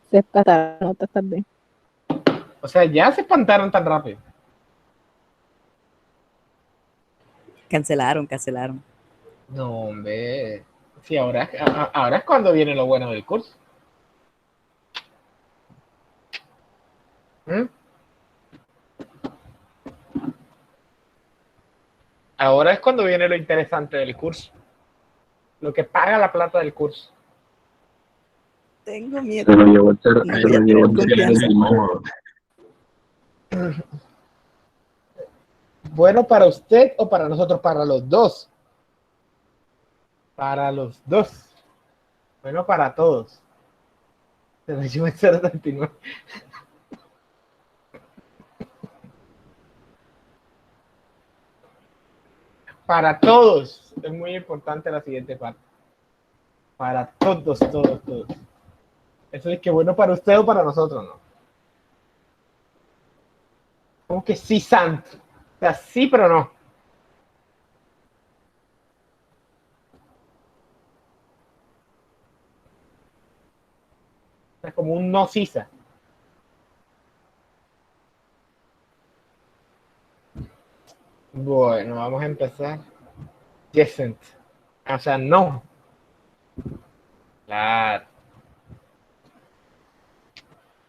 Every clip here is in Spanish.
Se espantaron, no te tardé. O sea, ya se espantaron tan rápido. Cancelaron. No, hombre. Sí, ahora es cuando viene lo bueno del curso. ¿Mm? Ahora es cuando viene lo interesante del curso. Lo que paga la plata del curso. Tengo miedo. Se lo llevó el No voy a tener confianza. Bueno para usted o para nosotros, para los dos. Para los dos. Bueno para todos. Se lo llevó el 039. Para todos. Es muy importante la siguiente parte. Para todos. Eso es que bueno para usted o para nosotros, ¿no? Como que sí, santo. O sea, sí, pero no. O sea, como un no sisa. Bueno, vamos a empezar. Yesent. O sea, no. Claro.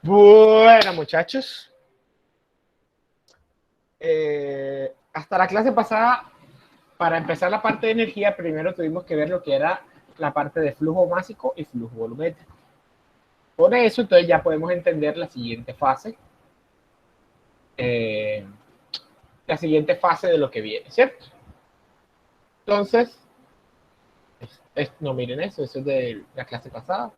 Bueno, muchachos. Hasta la clase pasada, para empezar la parte de energía, primero tuvimos que ver lo que era la parte de flujo másico y flujo volumétrico. Por eso, entonces ya podemos entender la siguiente fase. La siguiente fase de lo que viene, ¿cierto? Entonces, no miren eso es de la clase pasada.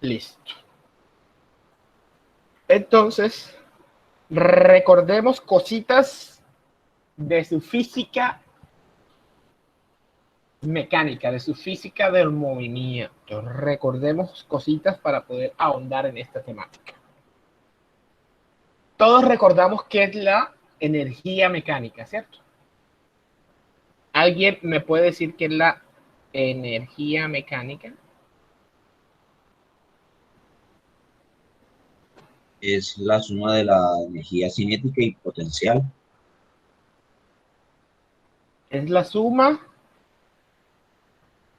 Listo. Entonces, recordemos cositas de su física mecánica, de su física del movimiento. Recordemos cositas para poder ahondar en esta temática. Todos recordamos qué es la energía mecánica, ¿cierto? ¿Alguien me puede decir qué es la energía mecánica? Es la suma de la energía cinética y potencial. Es la suma.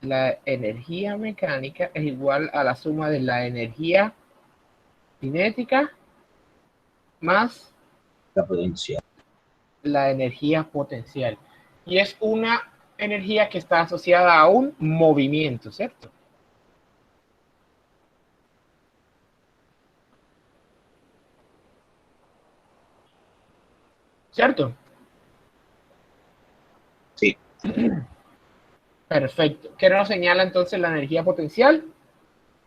La energía mecánica es igual a la suma de la energía cinética más La potencial. la energía potencial. Y es una energía que está asociada a un movimiento, ¿cierto? ¿Cierto? Sí. Perfecto. ¿Qué nos señala entonces la energía potencial?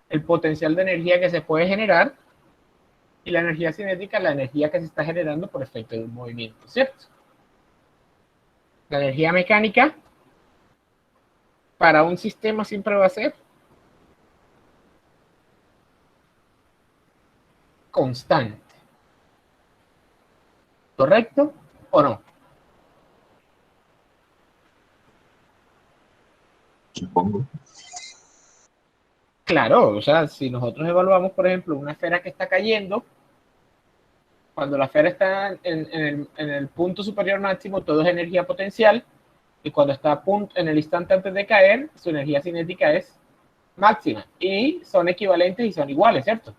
El potencial de energía que se puede generar, y la energía cinética, la energía que se está generando por efecto de un movimiento, ¿cierto? La energía mecánica para un sistema siempre va a ser constante. ¿Correcto o no? Supongo. Claro, o sea, si nosotros evaluamos, por ejemplo, una esfera que está cayendo, cuando la esfera está en el punto superior máximo, todo es energía potencial, y cuando está en el instante antes de caer, su energía cinética es máxima, y son equivalentes y son iguales, ¿cierto?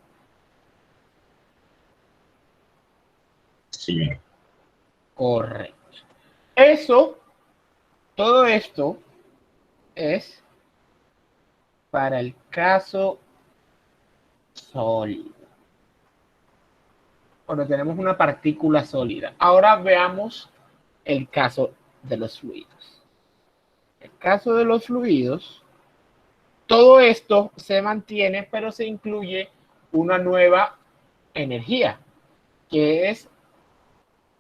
Sí. Correcto. Todo esto es para el caso sólido. Cuando tenemos una partícula sólida. Ahora veamos el caso de los fluidos. En el caso de los fluidos, todo esto se mantiene, pero se incluye una nueva energía, que es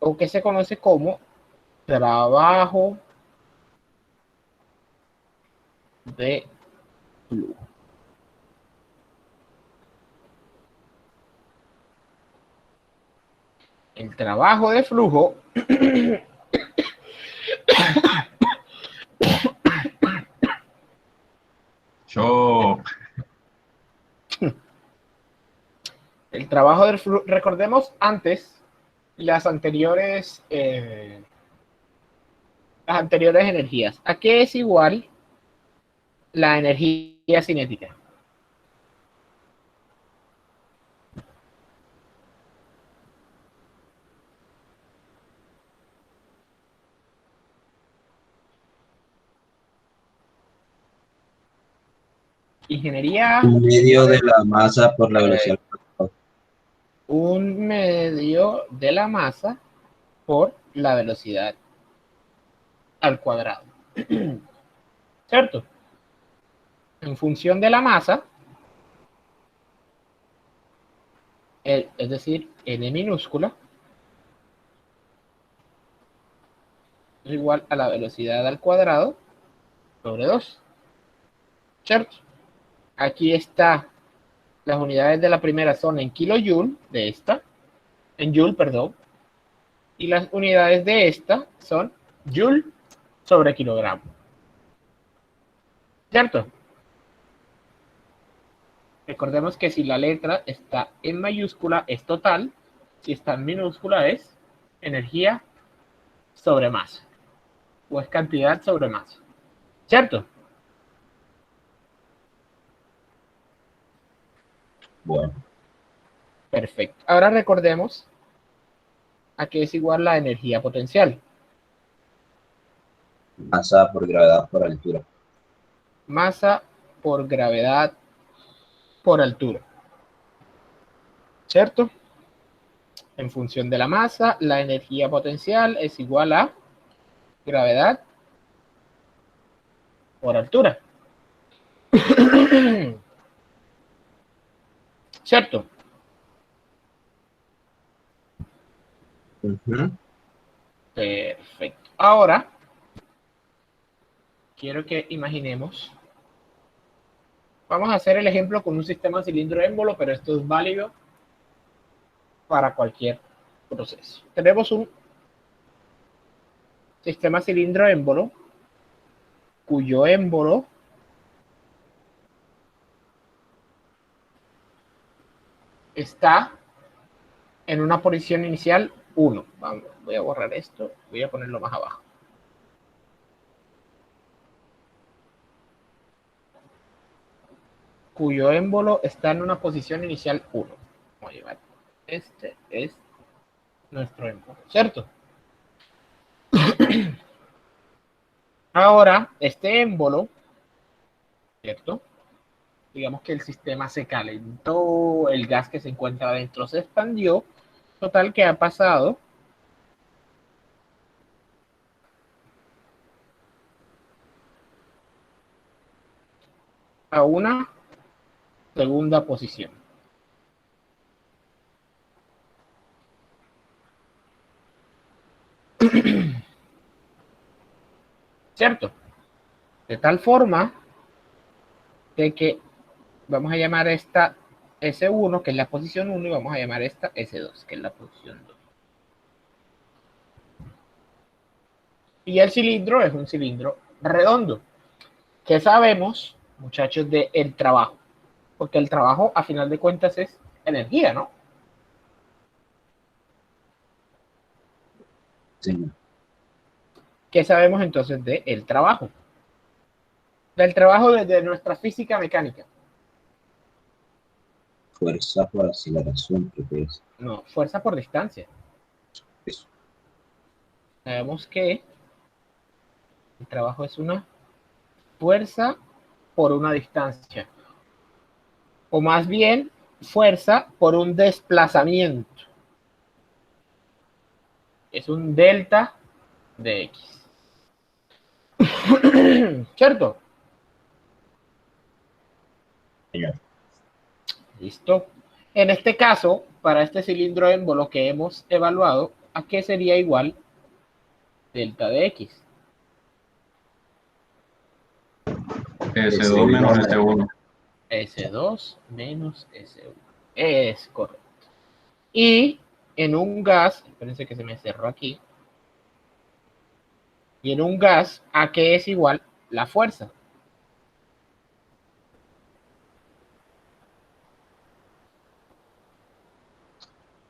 o que se conoce como trabajo de flujo. El trabajo de flujo el trabajo del flujo, recordemos antes las anteriores energías. ¿A qué es igual la energía cinética? Ingeniería. Un medio de la masa por la velocidad. Un medio de la masa por la velocidad al cuadrado. ¿Cierto? En función de la masa, es decir, n minúscula, es igual a la velocidad al cuadrado sobre 2. ¿Cierto? Aquí está, las unidades de la primera son en kilojoule, de esta, en joule, perdón, y las unidades de esta son joule sobre kilogramo. ¿Cierto? Recordemos que si la letra está en mayúscula es total, si está en minúscula es energía sobre masa, o es cantidad sobre masa. ¿Cierto? Bueno, Perfecto. Ahora recordemos a qué es igual la energía potencial. masa por gravedad por altura. Masa por gravedad por altura. ¿Cierto? En función de la masa, la energía potencial es igual a gravedad por altura. ¿Cierto? Perfecto. Ahora, quiero que imaginemos, vamos a hacer el ejemplo con un sistema cilindro-émbolo, pero esto es válido para cualquier proceso. Tenemos un sistema cilindro-émbolo cuyo émbolo está en una posición inicial 1. Vamos, voy a borrar esto, voy a ponerlo más abajo. Cuyo émbolo está en una posición inicial 1. Vamos a llevar. Este es nuestro émbolo, ¿cierto? Ahora, este émbolo, ¿cierto? Digamos que el sistema se calentó, el gas que se encuentra adentro se expandió, total que ha pasado a una segunda posición. ¿Cierto? De tal forma de que vamos a llamar esta S1, que es la posición 1, y vamos a llamar esta S2, que es la posición 2. Y el cilindro es un cilindro redondo. ¿Qué sabemos, muchachos, del trabajo? Porque el trabajo, a final de cuentas, es energía, ¿no? Sí. ¿Qué sabemos entonces del trabajo? Del trabajo desde nuestra física mecánica. Fuerza por aceleración, creo que es. No, fuerza por distancia. Eso. Sabemos que el trabajo es una fuerza por una distancia. O más bien, fuerza por un desplazamiento. Es un delta de X. ¿Cierto? Señor. Listo. En este caso, para este cilindro émbolo que hemos evaluado, ¿a qué sería igual delta de X? S2 menos S1. S2 menos S1. Es correcto. Y en un gas, espérense que se me cerró aquí. Y en un gas, ¿a qué es igual la fuerza?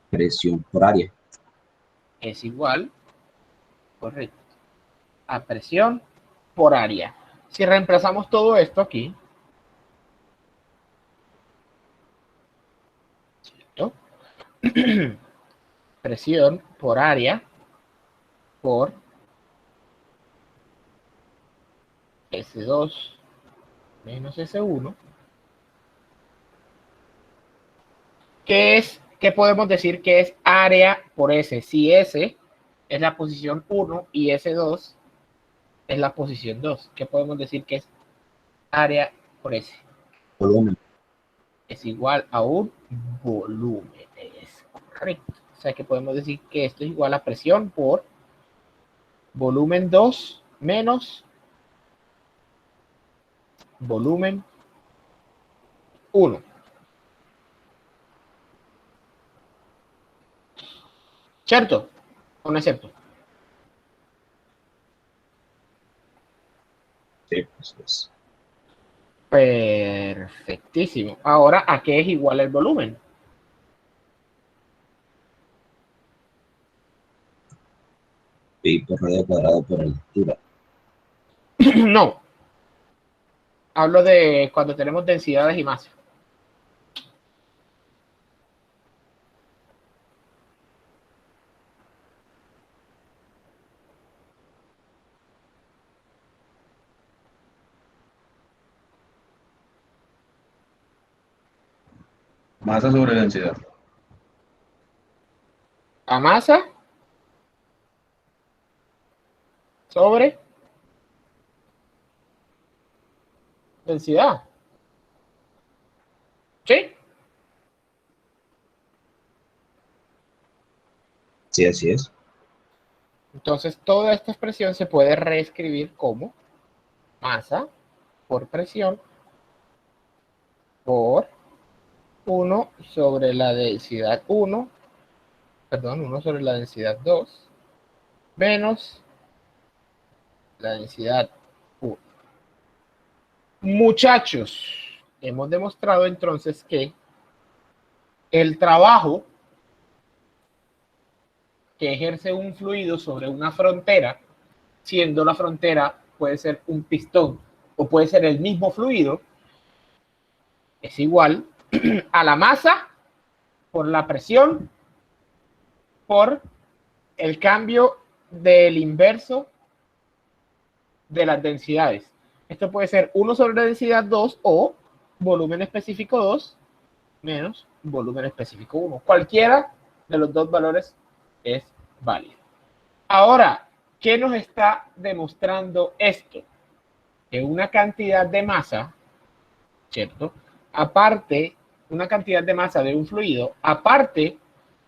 Presión por área. Es igual, correcto, a presión por área. Si reemplazamos todo esto aquí, ¿cierto? Presión por área por S2 menos S1. ¿Qué podemos decir que es área por S? Si S es la posición 1 y S2 es la posición 2. ¿Qué podemos decir que es área por S? Volumen. Es igual a un volumen. Es correcto. O sea que podemos decir que esto es igual a presión por volumen 2 menos volumen 1. ¿Cierto? ¿O no es cierto? Sí, eso es. Perfectísimo. Ahora, ¿a qué es igual el volumen? Pi por radio cuadrado por altura. No. Hablo de cuando tenemos densidades y masa. Masa sobre densidad. A masa sobre densidad. ¿Sí? Sí, así es. Entonces, toda esta expresión se puede reescribir como masa por presión por 1 sobre la densidad 1, perdón, 1 sobre la densidad 2, menos la densidad 1. Muchachos, hemos demostrado entonces que el trabajo que ejerce un fluido sobre una frontera, siendo la frontera puede ser un pistón o puede ser el mismo fluido, es igual a la masa por la presión por el cambio del inverso de las densidades. Esto puede ser 1 sobre la densidad 2 o volumen específico 2 menos volumen específico 1. Cualquiera de los dos valores es válido. Ahora, ¿qué nos está demostrando esto? Que una cantidad de masa, ¿cierto? Aparte, una cantidad de masa de un fluido, aparte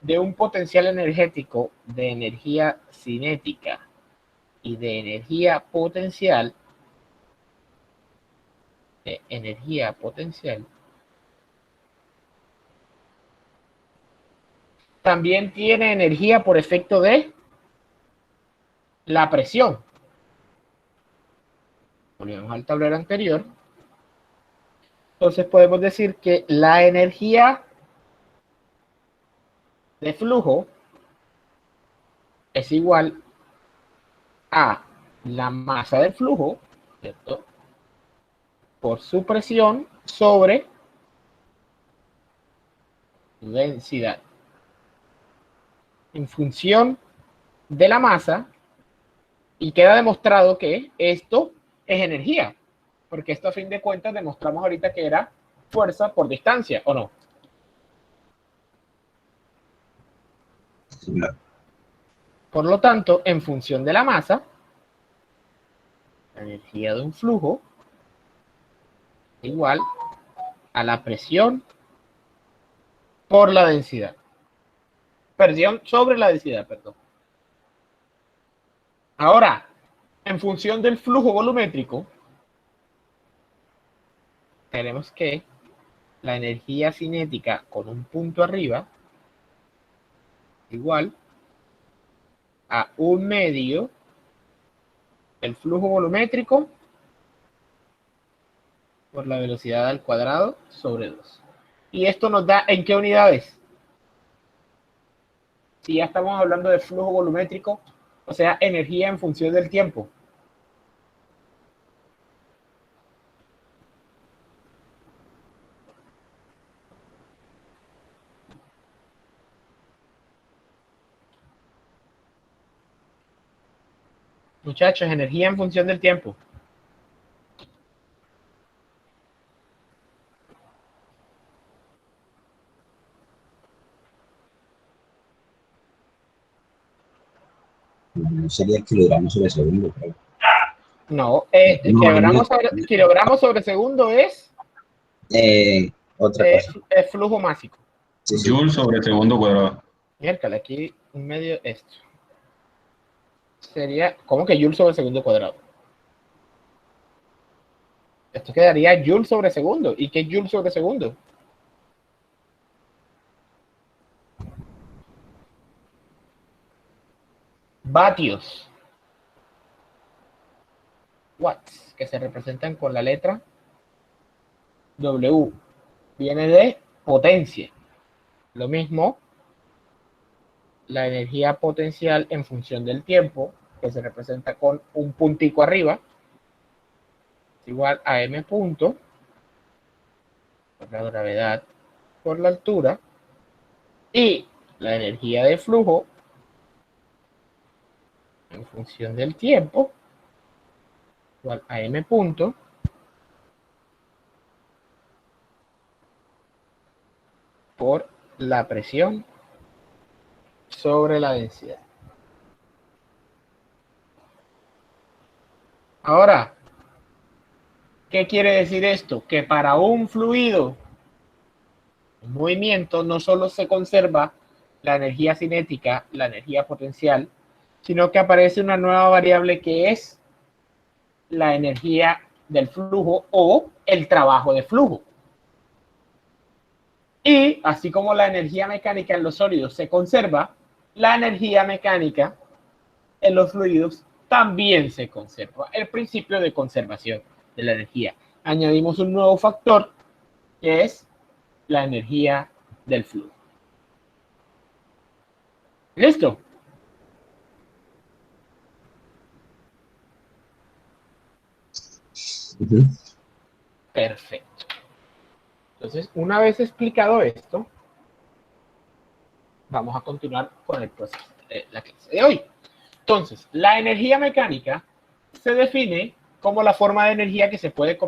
de un potencial energético de energía cinética y de energía potencial, también tiene energía por efecto de la presión. Volvemos al tablero anterior. Entonces podemos decir que la energía de flujo es igual a la masa del flujo, ¿cierto? Por su presión sobre densidad. En función de la masa, y queda demostrado que esto es energía, porque esto a fin de cuentas demostramos ahorita que era fuerza por distancia, ¿o no? Sí, claro. Por lo tanto, en función de la masa, la energía de un flujo igual a la presión por la densidad. Presión sobre la densidad, perdón. Ahora, en función del flujo volumétrico, tenemos que la energía cinética con un punto arriba igual a 1/2 el flujo volumétrico por la velocidad al cuadrado sobre 2. Y esto nos da, ¿en qué unidades? Si ya estamos hablando de flujo volumétrico, o sea, energía en función del tiempo. Muchachos, energía en función del tiempo. No sería kilogramos sobre segundo, creo. No, No, kilogramos sobre segundo es otra cosa. flujo másico. Sí, sí. Joule sobre segundo cuadrado. Miércoles, aquí en medio esto. Sería, ¿cómo que Joule sobre segundo cuadrado? Esto quedaría Joule sobre segundo. ¿Y qué es Joule sobre segundo? Vatios. Watts, que se representan con la letra W. Viene de potencia. Lo mismo, la energía potencial en función del tiempo, que se representa con un puntico arriba, es igual a m punto por la gravedad por la altura, y la energía de flujo en función del tiempo igual a m punto por la presión sobre la densidad. Ahora, ¿qué quiere decir esto? Que para un fluido en movimiento no solo se conserva la energía cinética, la energía potencial, sino que aparece una nueva variable que es la energía del flujo o el trabajo de flujo. Y así como la energía mecánica en los sólidos se conserva, la energía mecánica en los fluidos también se conserva. El principio de conservación de la energía. Añadimos un nuevo factor que es la energía del flujo. ¿Listo? Perfecto. Entonces, una vez explicado esto, vamos a continuar con el proceso de la clase de hoy. Entonces, la energía mecánica se define como la forma de energía que se puede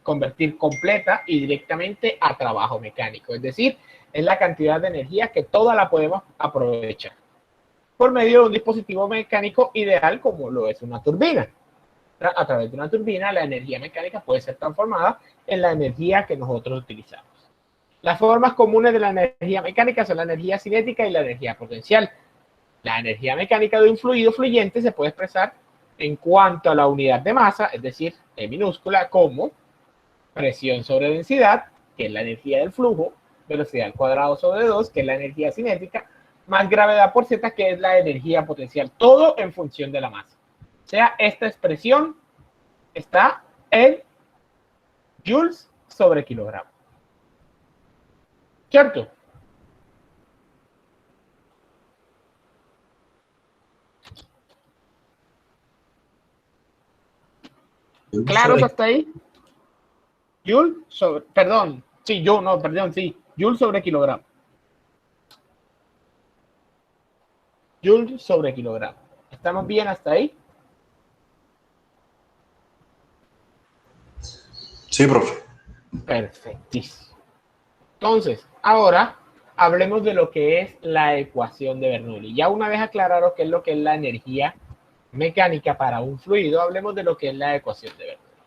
convertir completa y directamente a trabajo mecánico. Es decir, es la cantidad de energía que toda la podemos aprovechar por medio de un dispositivo mecánico ideal como lo es una turbina. A través de una turbina, la energía mecánica puede ser transformada en la energía que nosotros utilizamos. Las formas comunes de la energía mecánica son la energía cinética y la energía potencial. La energía mecánica de un fluido fluyente se puede expresar en cuanto a la unidad de masa, es decir, E minúscula, como presión sobre densidad, que es la energía del flujo, velocidad al cuadrado sobre 2, que es la energía cinética, más gravedad por Z, que es la energía potencial. Todo en función de la masa. O sea, esta expresión está en joules sobre kilogramo. ¿Cierto? ¿Claros hasta ahí? Joule sobre, perdón, sí, Joule sobre kilogramo. Joule sobre kilogramo. ¿Estamos bien hasta ahí? Sí, profe. Perfectísimo. Entonces, ahora hablemos de lo que es la ecuación de Bernoulli. Ya una vez aclararon qué es lo que es la energía mecánica para un fluido, hablemos de lo que es la ecuación de Bernoulli.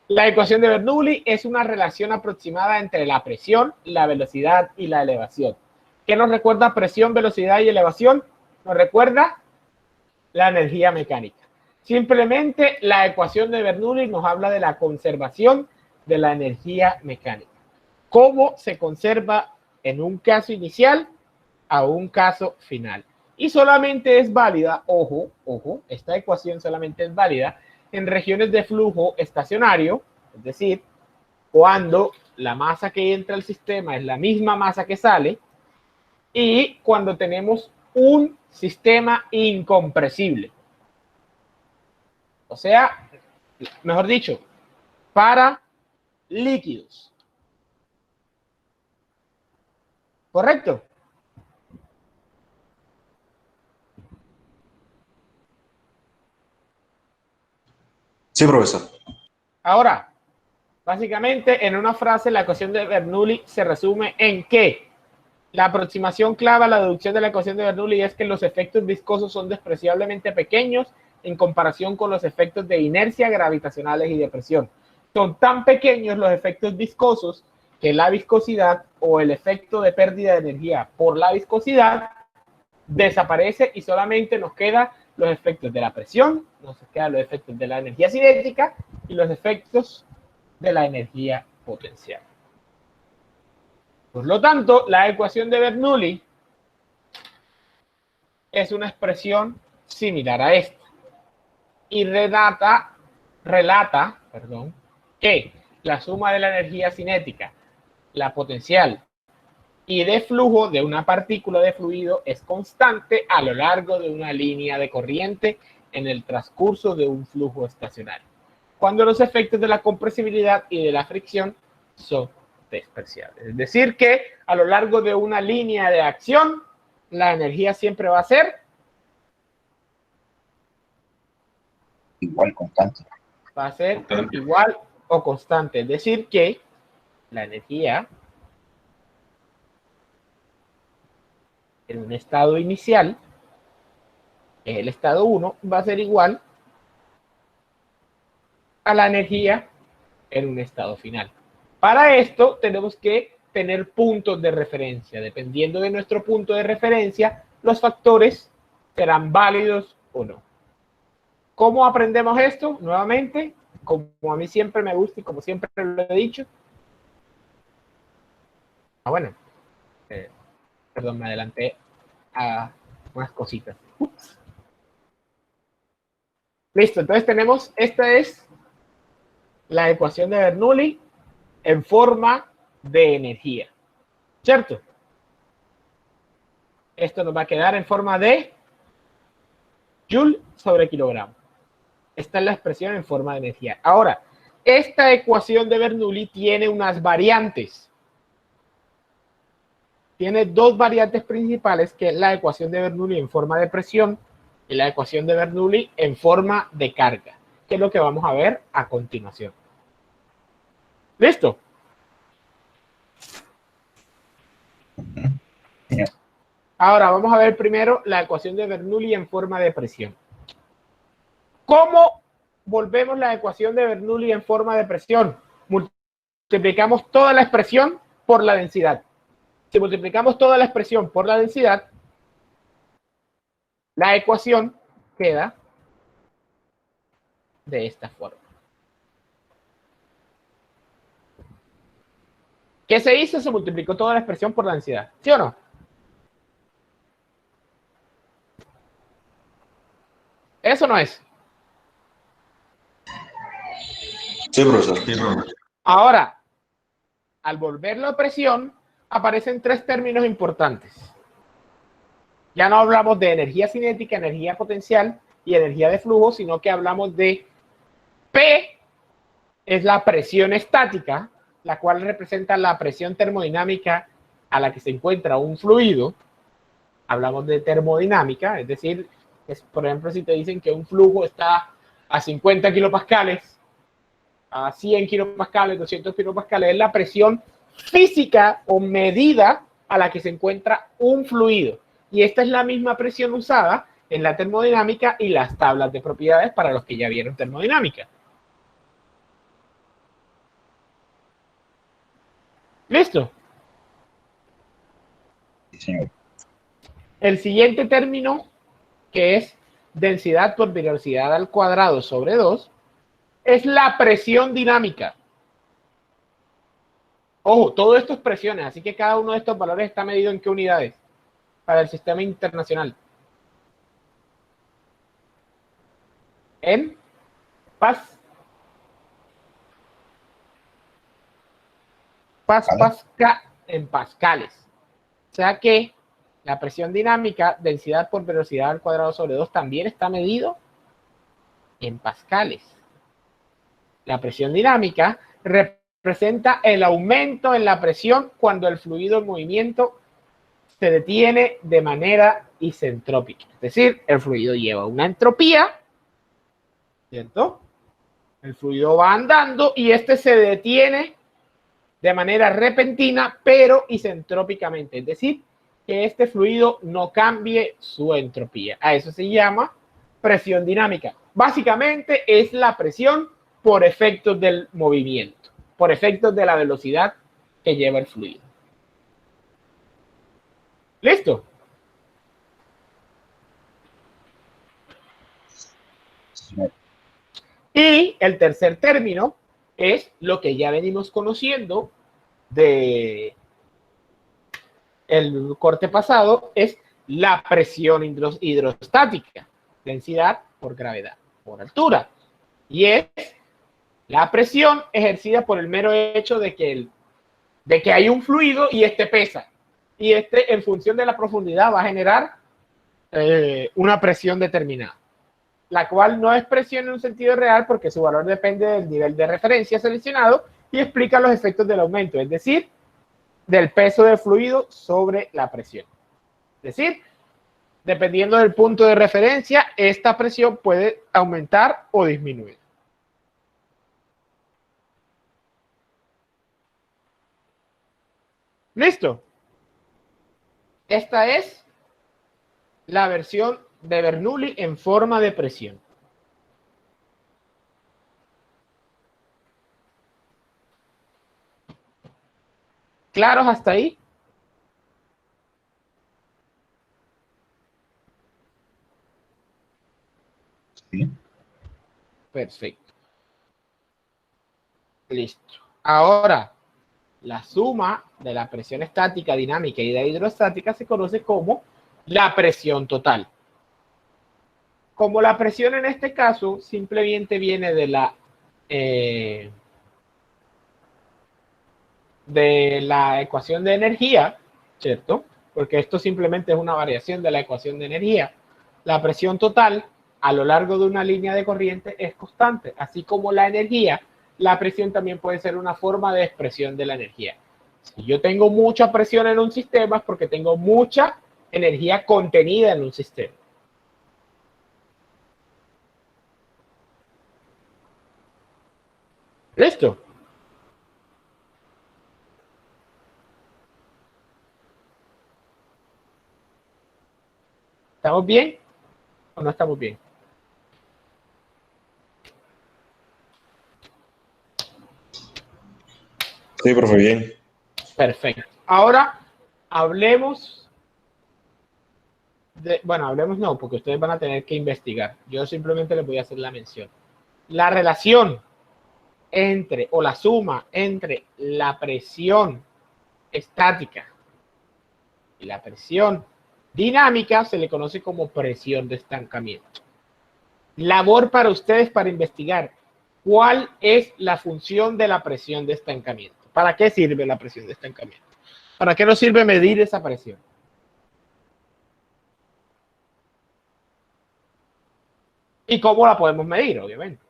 La ecuación de Bernoulli es una relación aproximada entre la presión, la velocidad y la elevación. ¿Qué nos recuerda presión, velocidad y elevación? Nos recuerda la energía mecánica. Simplemente la ecuación de Bernoulli nos habla de la conservación de la energía mecánica. ¿Cómo se conserva en un caso inicial a un caso final? Y solamente es válida, ojo, esta ecuación solamente es válida en regiones de flujo estacionario, es decir, cuando la masa que entra al sistema es la misma masa que sale, y cuando tenemos un sistema incompresible. O sea, mejor dicho, para líquidos. ¿Correcto? Sí, profesor. Ahora, básicamente, en una frase, la ecuación de Bernoulli se resume en que la aproximación clave a la deducción de la ecuación de Bernoulli es que los efectos viscosos son despreciablemente pequeños en comparación con los efectos de inercia, gravitacionales y de presión. Son tan pequeños los efectos viscosos que la viscosidad o el efecto de pérdida de energía por la viscosidad desaparece y solamente nos quedan los efectos de la presión, nos quedan los efectos de la energía cinética y los efectos de la energía potencial. Por lo tanto, la ecuación de Bernoulli es una expresión similar a esta y relata que la suma de la energía cinética, la potencial y de flujo de una partícula de fluido es constante a lo largo de una línea de corriente en el transcurso de un flujo estacionario, cuando los efectos de la compresibilidad y de la fricción son despreciables. Es decir, que a lo largo de una línea de acción, la energía siempre va a ser Igual, constante. va a ser igual o constante. Es decir, que la energía en un estado inicial, el estado 1, va a ser igual a la energía en un estado final. Para esto tenemos que tener puntos de referencia. Dependiendo de nuestro punto de referencia, los factores serán válidos o no. ¿Cómo aprendemos esto? Nuevamente, como a mí siempre me gusta y como siempre lo he dicho. Perdón, me adelanté a unas cositas. Ups. Listo, entonces tenemos, esta es la ecuación de Bernoulli en forma de energía, ¿cierto? Esto nos va a quedar en forma de Joule sobre kilogramo. Esta es la expresión en forma de energía. Ahora, esta ecuación de Bernoulli tiene unas variantes. Tiene dos variantes principales, que es la ecuación de Bernoulli en forma de presión y la ecuación de Bernoulli en forma de carga, que es lo que vamos a ver a continuación. ¿Listo? Ahora vamos a ver primero la ecuación de Bernoulli en forma de presión. ¿Cómo volvemos la ecuación de Bernoulli en forma de presión? Multiplicamos toda la expresión por la densidad. Si multiplicamos toda la expresión por la densidad, la ecuación queda de esta forma. ¿Qué se hizo? Se multiplicó toda la expresión por la densidad. ¿Sí o no? ¿Eso no es? Sí, profesor. Sí, profesor. Ahora, al volverlo a presión, aparecen tres términos importantes. Ya no hablamos de energía cinética, energía potencial y energía de flujo, sino que hablamos de P, es la presión estática, la cual representa la presión termodinámica a la que se encuentra un fluido. Hablamos de termodinámica, es decir, por ejemplo, si te dicen que un flujo está a 50 kilopascales, a 100 kilopascales, 200 kilopascales, es la presión física o medida a la que se encuentra un fluido. Y esta es la misma presión usada en la termodinámica y las tablas de propiedades para los que ya vieron termodinámica. ¿Listo? Sí, señor. El siguiente término, que es densidad por velocidad al cuadrado sobre 2, es la presión dinámica. Ojo, todo esto es presiones, así que cada uno de estos valores está medido en qué unidades para el sistema internacional. En en pascales. O sea que la presión dinámica, densidad por velocidad al cuadrado sobre 2, también está medido en pascales. La presión dinámica representa el aumento en la presión cuando el fluido en movimiento se detiene de manera isentrópica. Es decir, el fluido lleva una entropía, ¿cierto? El fluido va andando y este se detiene de manera repentina, pero isentrópicamente. Es decir, que este fluido no cambie su entropía. A eso se llama presión dinámica. Básicamente es la presión por efectos del movimiento, por efectos de la velocidad que lleva el fluido. ¿Listo? Y el tercer término es lo que ya venimos conociendo de el corte pasado, es la presión hidrostática, densidad por gravedad, por altura. Y es la presión ejercida por el mero hecho de que hay un fluido y este pesa. Y este, en función de la profundidad, va a generar una presión determinada, la cual no es presión en un sentido real porque su valor depende del nivel de referencia seleccionado y explica los efectos del aumento, es decir, del peso del fluido sobre la presión. Es decir, dependiendo del punto de referencia, esta presión puede aumentar o disminuir. ¿Listo? Esta es la versión de Bernoulli en forma de presión. ¿Claros hasta ahí? Sí. Perfecto. Listo. Ahora, la suma de la presión estática, dinámica y de hidrostática se conoce como la presión total. Como la presión en este caso simplemente viene de la ecuación de energía, ¿cierto? Porque esto simplemente es una variación de la ecuación de energía. La presión total a lo largo de una línea de corriente es constante, así como la energía. La presión también puede ser una forma de expresión de la energía. Si yo tengo mucha presión en un sistema es porque tengo mucha energía contenida en un sistema. ¿Listo? ¿Estamos bien o no estamos bien? Sí, profe, bien. Perfecto. Ahora hablemos bueno, hablemos no, porque ustedes van a tener que investigar. Yo simplemente les voy a hacer la mención. La relación entre, o la suma entre la presión estática y la presión dinámica se le conoce como presión de estancamiento. Labor para ustedes para investigar cuál es la función de la presión de estancamiento. ¿Para qué sirve la presión de estancamiento? ¿Para qué nos sirve medir esa presión? ¿Y cómo la podemos medir, obviamente?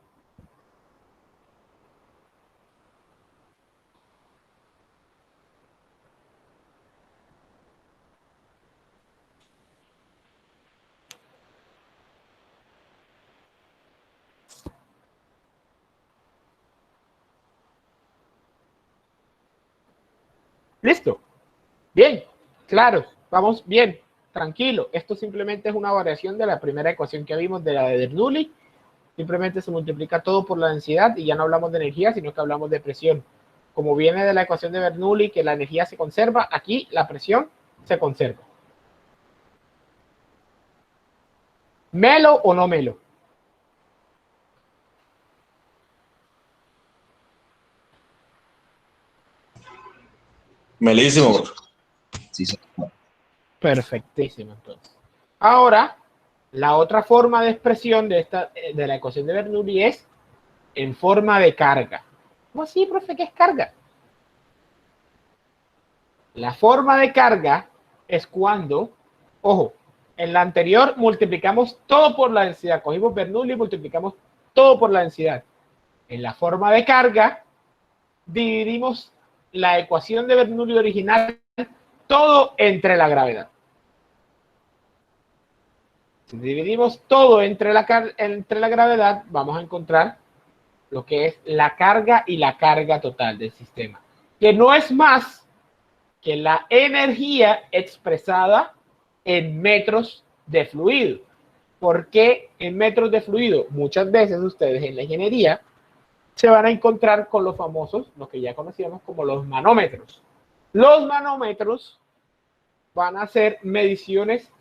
¿Listo? Bien, claro, vamos bien, tranquilo. Esto simplemente es una variación de la primera ecuación que vimos de la de Bernoulli. Simplemente se multiplica todo por la densidad y ya no hablamos de energía, sino que hablamos de presión. Como viene de la ecuación de Bernoulli, que la energía se conserva, aquí la presión se conserva. ¿Melo o no melo? Melísimo, profesor. Sí, señor. Perfectísimo, entonces. Ahora, la otra forma de expresión de la ecuación de Bernoulli es en forma de carga. ¿Cómo así, profe? ¿Qué es carga? La forma de carga es cuando, ojo, en la anterior multiplicamos todo por la densidad. Cogimos Bernoulli y multiplicamos todo por la densidad. En la forma de carga, dividimos la ecuación de Bernoulli original todo entre la gravedad. Si dividimos todo entre la gravedad, vamos a encontrar lo que es la carga y la carga total del sistema, que no es más que la energía expresada en metros de fluido. ¿Por qué en metros de fluido? Muchas veces ustedes en la ingeniería se van a encontrar con los famosos, lo que ya conocíamos como los manómetros. Los manómetros van a hacer mediciones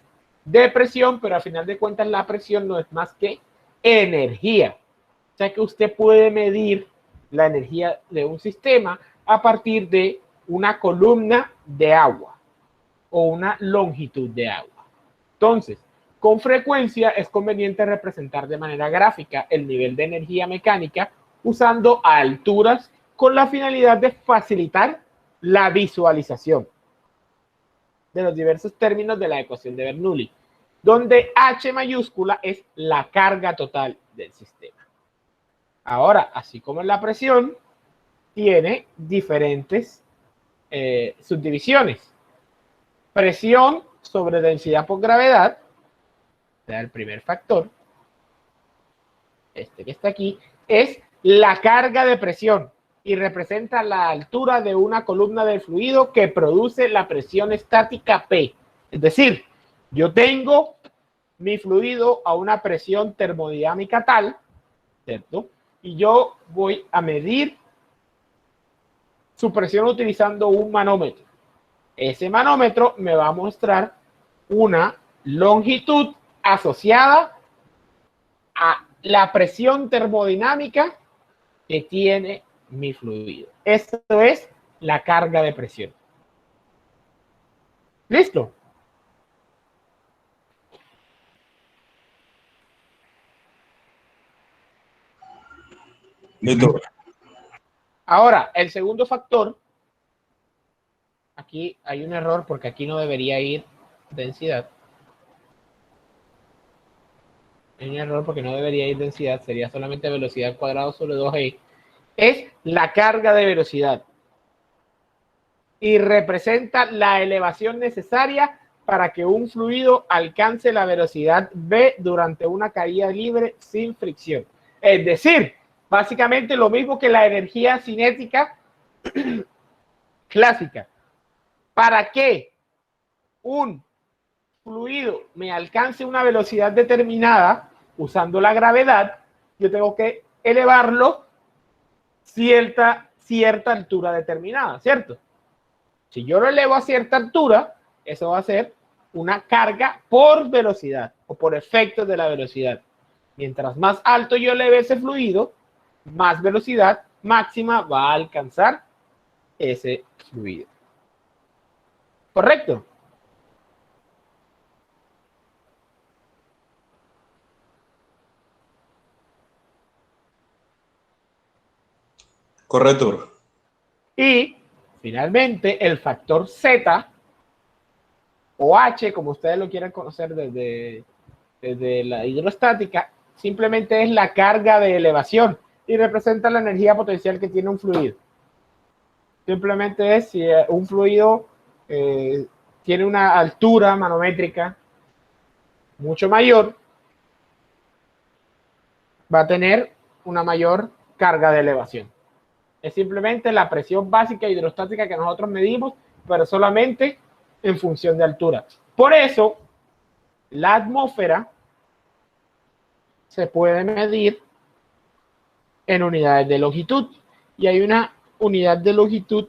de presión, pero al final de cuentas la presión no es más que energía. O sea que usted puede medir la energía de un sistema a partir de una columna de agua o una longitud de agua. Entonces, con frecuencia es conveniente representar de manera gráfica el nivel de energía mecánica usando alturas con la finalidad de facilitar la visualización de los diversos términos de la ecuación de Bernoulli, donde H mayúscula es la carga total del sistema. Ahora, así como en la presión, tiene diferentes subdivisiones. Presión sobre densidad por gravedad, el primer factor, este que está aquí, es la carga de presión y representa la altura de una columna de fluido que produce la presión estática P. Es decir, yo tengo mi fluido a una presión termodinámica tal, ¿cierto? Y yo voy a medir su presión utilizando un manómetro. Ese manómetro me va a mostrar una longitud asociada a la presión termodinámica que tiene mi fluido. Esto es la carga de presión. ¿Listo? Listo. Ahora, el segundo factor, aquí hay un error porque aquí no debería ir densidad. Hay un error porque no debería ir densidad, sería solamente velocidad al cuadrado sobre 2e. Es la carga de velocidad y representa la elevación necesaria para que un fluido alcance la velocidad v durante una caída libre sin fricción. Es decir, básicamente lo mismo que la energía cinética clásica. Para que un fluido me alcance una velocidad determinada usando la gravedad, yo tengo que elevarlo cierta altura determinada, ¿cierto? Si yo lo elevo a cierta altura, eso va a ser una carga por velocidad o por efectos de la velocidad. Mientras más alto yo eleve ese fluido, más velocidad máxima va a alcanzar ese fluido. ¿Correcto? Correcto, bro. Y finalmente el factor Z o H, como ustedes lo quieran conocer desde la hidrostática, simplemente es la carga de elevación y representa la energía potencial que tiene un fluido. Simplemente es si un fluido tiene una altura manométrica mucho mayor, va a tener una mayor carga de elevación. Es simplemente la presión básica hidrostática que nosotros medimos, pero solamente en función de altura. Por eso, la atmósfera se puede medir en unidades de longitud. Y hay una unidad de longitud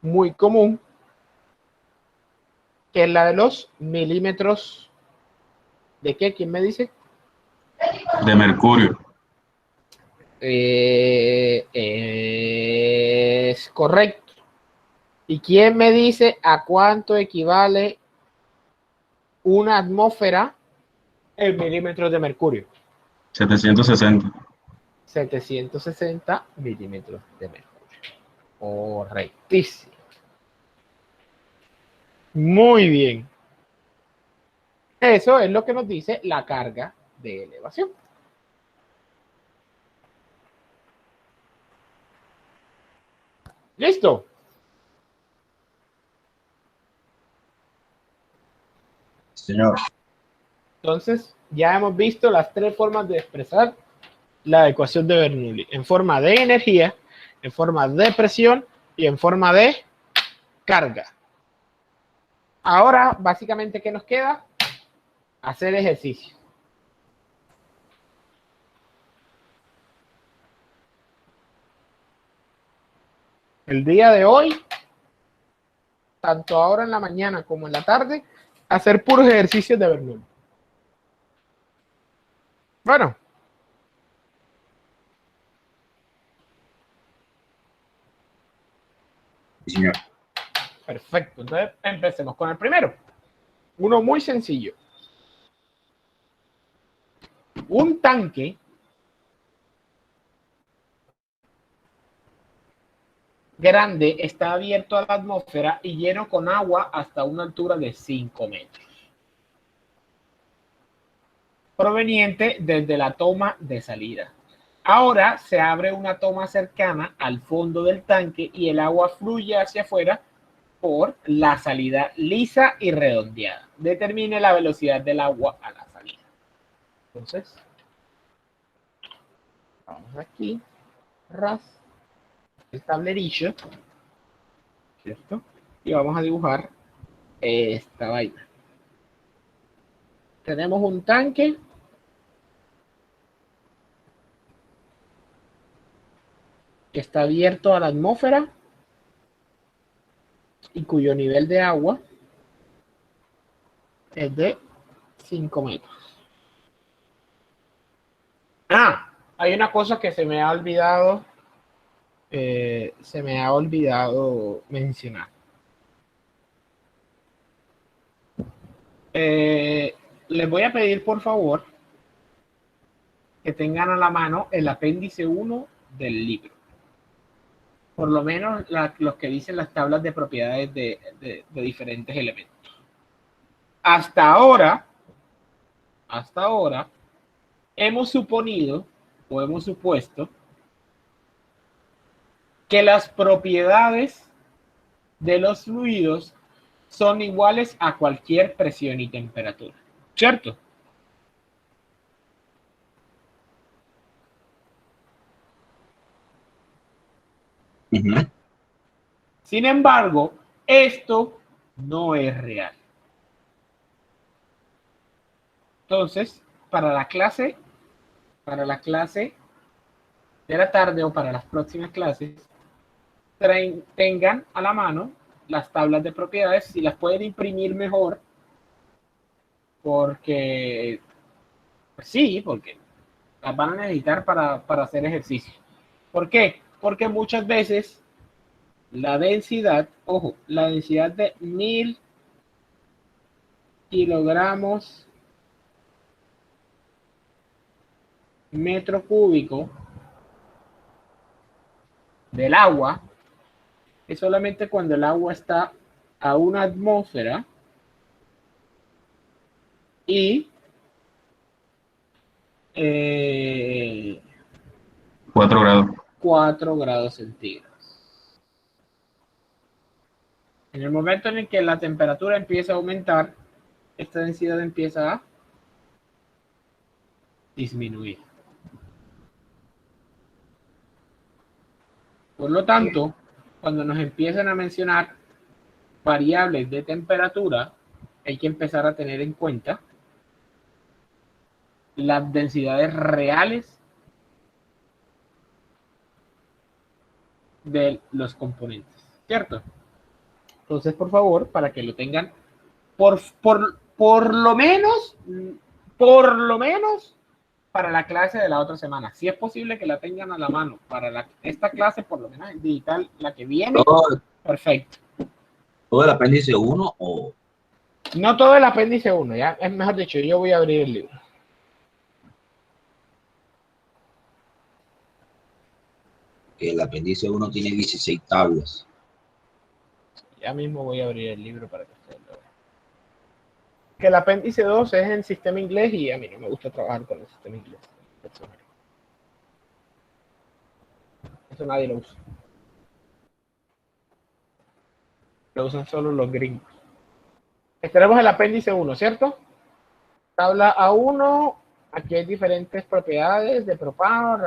muy común, que es la de los milímetros. ¿De qué? ¿Quién me dice? De mercurio. Es correcto. ¿Y quién me dice a cuánto equivale una atmósfera en milímetros de mercurio? 760. 760 milímetros de mercurio. Correctísimo. Muy bien. Eso es lo que nos dice la carga de elevación. ¿Listo? Señor. Entonces, ya hemos visto las tres formas de expresar la ecuación de Bernoulli: en forma de energía, en forma de presión y en forma de carga. Ahora, básicamente, ¿qué nos queda? Hacer ejercicio. El día de hoy, tanto ahora en la mañana como en la tarde, hacer puros ejercicios de Bernoulli. Bueno. Sí, señor. Perfecto. Entonces, empecemos con el primero. Uno muy sencillo. Un tanque grande está abierto a la atmósfera y lleno con agua hasta una altura de 5 metros. Proveniente desde la toma de salida. Ahora se abre una toma cercana al fondo del tanque y el agua fluye hacia afuera por la salida lisa y redondeada. Determine la velocidad del agua a la salida. Entonces, vamos aquí, ras, el tablerillo, ¿cierto? Y vamos a dibujar esta vaina. Tenemos un tanque que está abierto a la atmósfera y cuyo nivel de agua es de 5 metros. Hay una cosa que se me ha olvidado mencionar. Les voy a pedir, por favor, que tengan a la mano el apéndice 1 del libro. Por lo menos los que dicen las tablas de propiedades de diferentes elementos. Hasta ahora, hemos suponido o hemos supuesto que las propiedades de los fluidos son iguales a cualquier presión y temperatura, ¿cierto? Uh-huh. Sin embargo, esto no es real. Entonces, para la clase de la tarde o para las próximas clases, tengan a la mano las tablas de propiedades. Si las pueden imprimir mejor, porque pues sí, porque las van a necesitar para hacer ejercicio. ¿Por qué? Porque muchas veces la densidad, ojo, la densidad de 1000 kilogramos metro cúbico del agua es solamente cuando el agua está a una atmósfera y 4 grados. 4 grados centígrados. En el momento en el que la temperatura empieza a aumentar, esta densidad empieza a disminuir. Por lo tanto, cuando nos empiezan a mencionar variables de temperatura, hay que empezar a tener en cuenta las densidades reales de los componentes, ¿cierto? Entonces, por favor, para que lo tengan por lo menos para la clase de la otra semana. Si es posible que la tengan a la mano para esta clase, por lo menos en digital, la que viene, Oh, perfecto. todo el apéndice uno o No todo el apéndice 1, ya es mejor dicho, yo voy a abrir el libro. que el apéndice uno tiene 16 tablas. Ya mismo voy a abrir el libro para que ustedes lo vean. Que el apéndice 2 es en sistema inglés y a mí no me gusta trabajar con el sistema inglés. Eso nadie lo usa. Lo usan solo los gringos. Tenemos el apéndice 1, ¿cierto? Tabla A1. Aquí hay diferentes propiedades de propano.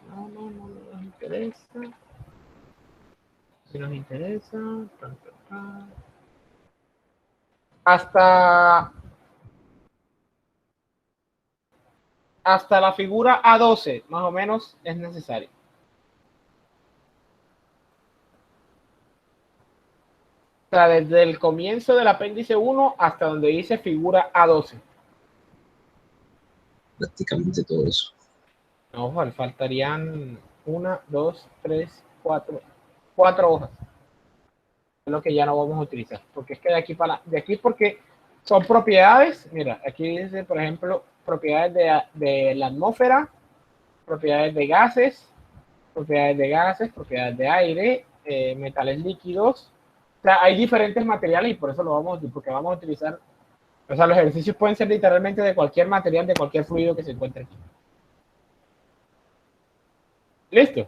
No nos interesa. Si nos interesa. Hasta la figura A12, más o menos, es necesario. O sea, desde el comienzo del apéndice 1 hasta donde dice figura A12. Prácticamente todo eso. No, faltarían 1, 2, 3, 4 hojas. Es lo que ya no vamos a utilizar. Porque es que de aquí porque son propiedades. Mira, aquí dice, por ejemplo, propiedades de la atmósfera, propiedades de gases, propiedades de aire, metales líquidos. O sea, hay diferentes materiales y por eso porque vamos a utilizar. O sea, los ejercicios pueden ser literalmente de cualquier material, de cualquier fluido que se encuentre aquí. ¿Listo?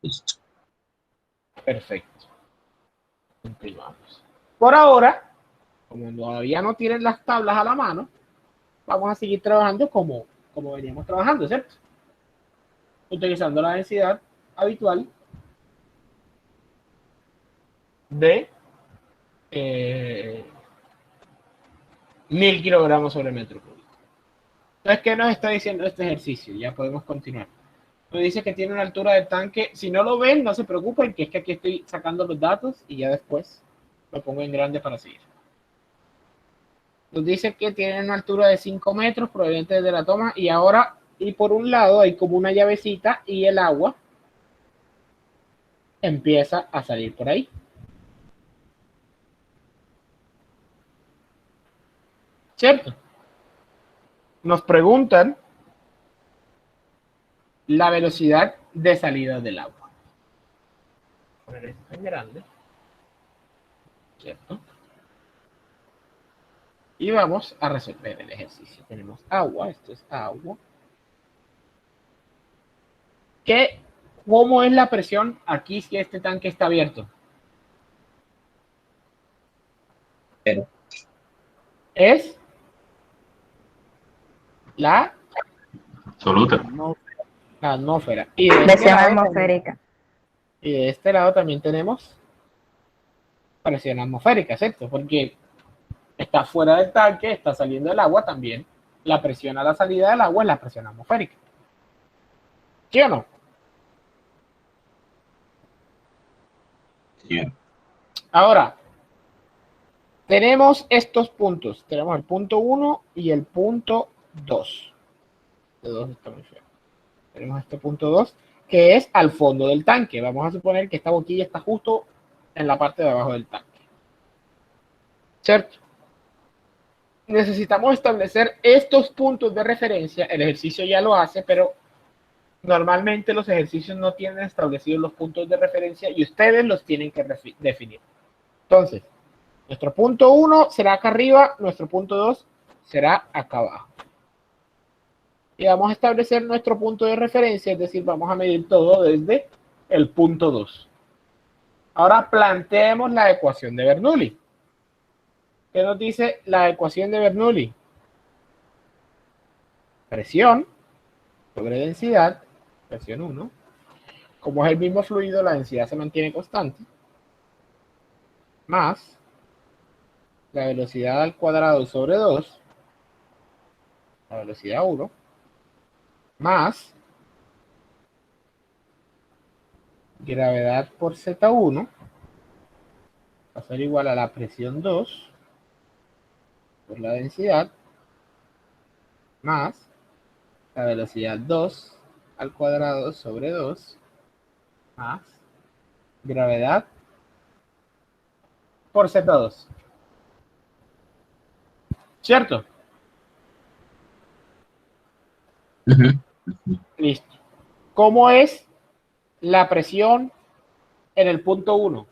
Listo. Perfecto. Continuamos. Por ahora, como todavía no tienen las tablas a la mano, vamos a seguir trabajando como veníamos trabajando, ¿cierto? Utilizando la densidad habitual de 1000 kilogramos sobre metro cúbico. Entonces, ¿qué nos está diciendo este ejercicio? Ya podemos continuar. Nos dice que tiene una altura del tanque. Si no lo ven, no se preocupen, que es que aquí estoy sacando los datos y ya después lo pongo en grande para seguir. Nos dice que tiene una altura de 5 metros proveniente de la toma y por un lado hay como una llavecita y el agua empieza a salir por ahí. ¿Cierto? Nos preguntan la velocidad de salida del agua. Voy a poner esto en grande. ¿Cierto? Y vamos a resolver el ejercicio. Tenemos agua, esto es agua. ¿Cómo es la presión aquí si este tanque está abierto? Pero Es la Absoluta. atmósfera. Presión atmosférica. Y de este lado también tenemos presión atmosférica, ¿cierto? Porque está fuera del tanque, está saliendo el agua también. La presión a la salida del agua es la presión atmosférica. ¿Sí o no? sí, Ahora, tenemos estos puntos. Tenemos el punto 1 y el punto 2. De 2 está muy feo. Tenemos este punto 2, que es al fondo del tanque. Vamos a suponer que esta boquilla está justo en la parte de abajo del tanque. ¿Cierto? Necesitamos establecer estos puntos de referencia. El ejercicio ya lo hace, pero normalmente los ejercicios no tienen establecidos los puntos de referencia y ustedes los tienen que definir. Entonces, nuestro punto 1 será acá arriba, nuestro punto 2 será acá abajo. Y vamos a establecer nuestro punto de referencia, es decir, vamos a medir todo desde el punto 2. Ahora planteemos la ecuación de Bernoulli. ¿Qué nos dice la ecuación de Bernoulli? Presión sobre densidad, presión 1. Como es el mismo fluido, la densidad se mantiene constante. Más la velocidad al cuadrado sobre 2, la velocidad 1, más gravedad por Z1 va a ser igual a la presión 2 por la densidad más la velocidad 2 al cuadrado sobre 2 más gravedad por Z2. ¿Cierto? Ujú. Listo. ¿Cómo es la presión en el punto 1?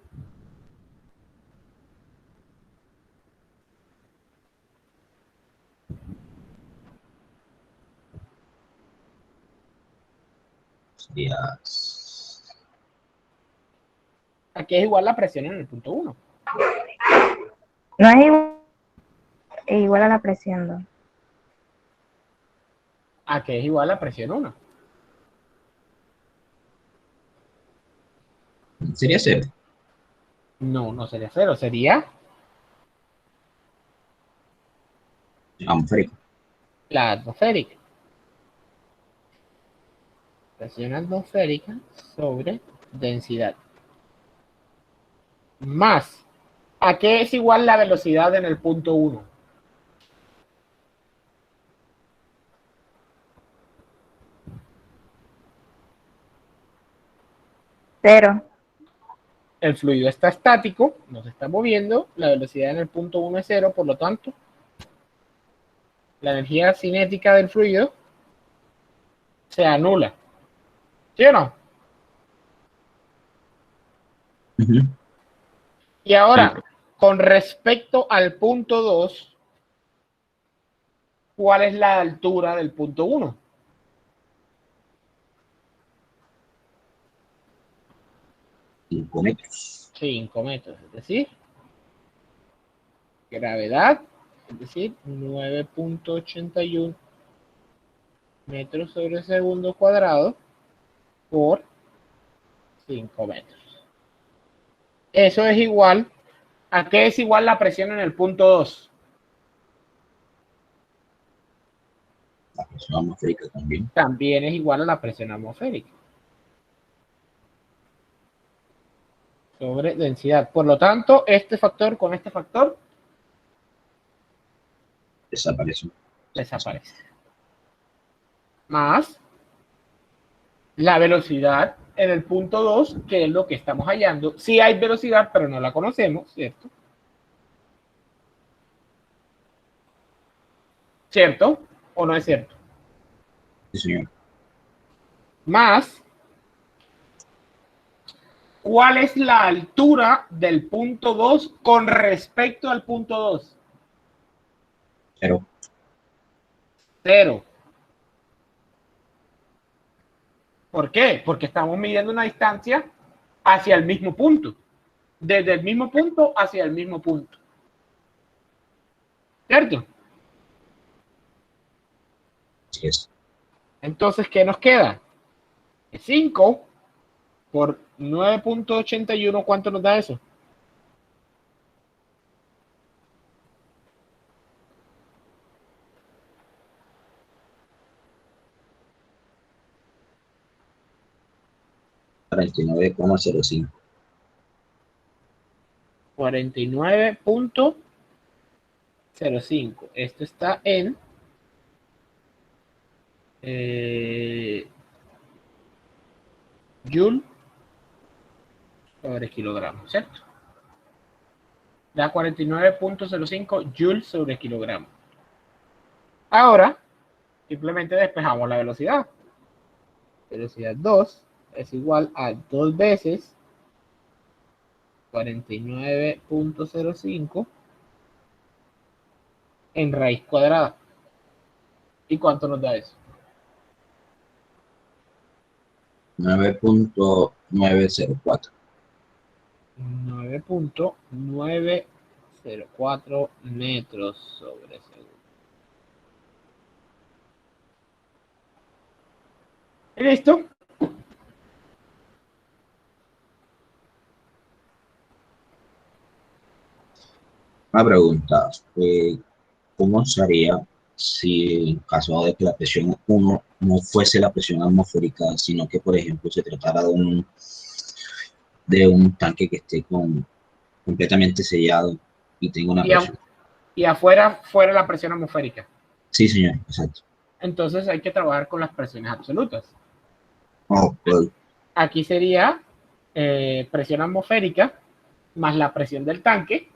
Sería Aquí es igual la presión en el punto 1. No es igual a la presión 2. Aquí es igual la presión 1. sería cero. No, no sería 0, sería Atmosférico. la atmosférica. Presión atmosférica sobre densidad. Más. ¿A qué es igual la velocidad en el punto 1? Cero. El fluido está estático, no se está moviendo, la velocidad en el punto 1 es 0, por lo tanto, la energía cinética del fluido se anula. ¿Sí o no? Ujú. Y Sí, ahora, con respecto al punto 2, ¿cuál es la altura del punto 1? 5 metros. 5 metros, es decir, gravedad, es decir, 9.81 metros sobre segundo cuadrado por 5 metros. Eso es igual, ¿a qué es igual la presión en el punto 2? La presión atmosférica también. También es igual a la presión atmosférica sobre densidad. Por lo tanto, este factor con este factor Desapareció. desaparece. Más la velocidad en el punto 2, que es lo que estamos hallando. Sí hay velocidad, pero no la conocemos, ¿cierto? ¿Cierto? ¿O no es cierto? Sí, señor. Más, ¿cuál es la altura del punto 2 con respecto al punto 2? Cero. 0. ¿Por qué? Porque estamos midiendo una distancia hacia el mismo punto. Desde el mismo punto hacia el mismo punto. ¿Cierto? Así es. Entonces, ¿qué nos queda? 5 por 9.81, ¿cuánto nos da eso? Cuarenta y nueve coma cero cinco. 49.05. Esto está en Joule sobre kilogramo, ¿cierto? Da 49.05 Joule sobre kilogramo. Ahora, simplemente despejamos la velocidad. Velocidad 2 es igual a 2 veces 49.05 en raíz cuadrada. ¿Y cuánto nos da eso? 9.904. 9.904 metros sobre segundo. ¿Listo? Una pregunta. ¿Cómo se haría si en caso de que la presión 1 no fuese la presión atmosférica, sino que, por ejemplo, se tratara de un tanque que esté completamente sellado y tenga una presión? Y afuera fuera la presión atmosférica. Sí, señor, exacto. Entonces hay que trabajar con las presiones absolutas. Ok. Aquí sería presión atmosférica más la presión del tanque.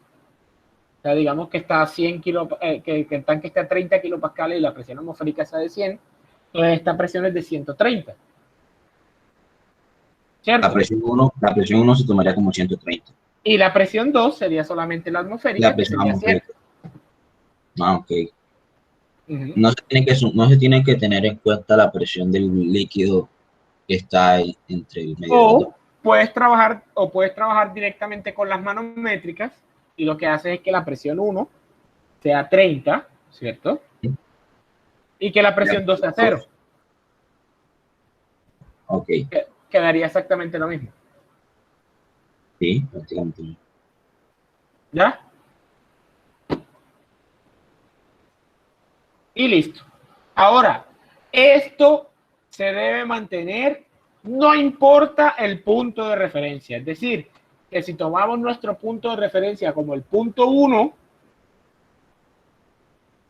O sea, digamos que está a 100 que el tanque está a 30 kilopascales y la presión atmosférica está de 100. Entonces esta presión es de 130. La ¿Cierto? presión uno se tomaría como 130. Y la presión 2 sería solamente la La atmosférica, que presión sería 100. atmosférica. Ah, ok. Uh-huh. No se tiene que tener en cuenta la presión del líquido que está ahí entre el medio de los dos. Puedes trabajar directamente con las manométricas y lo que hace es que la presión 1 sea 30, ¿cierto? Y que la presión 2 sea 0. Ok, Quedaría exactamente lo mismo. sí, prácticamente. ¿Ya? Y listo. Ahora, esto se debe mantener, no importa el punto de referencia. Es decir, que si tomamos nuestro punto de referencia como el punto 1,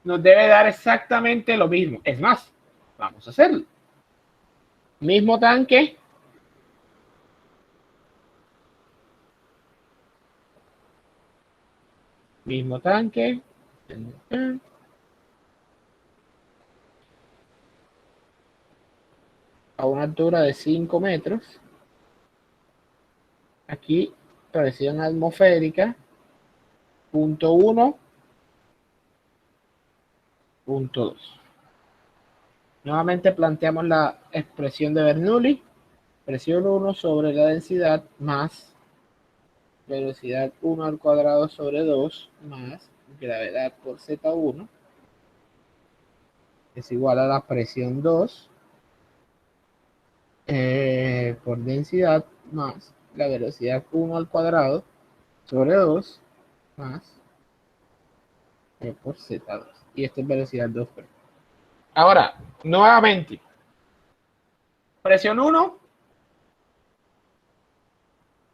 nos debe dar exactamente lo mismo. Es más, vamos a hacerlo. Mismo tanque. Mismo tanque. A una altura de 5 metros. Aquí, presión atmosférica. Punto 1. Punto 2. Nuevamente planteamos la expresión de Bernoulli. Presión 1 sobre la densidad más velocidad 1 al cuadrado sobre 2 más gravedad por Z1 es igual a la presión 2 por densidad más la velocidad 1 al cuadrado sobre 2 más por Z2. Y esta es velocidad 2. Ahora, nuevamente, presión 1,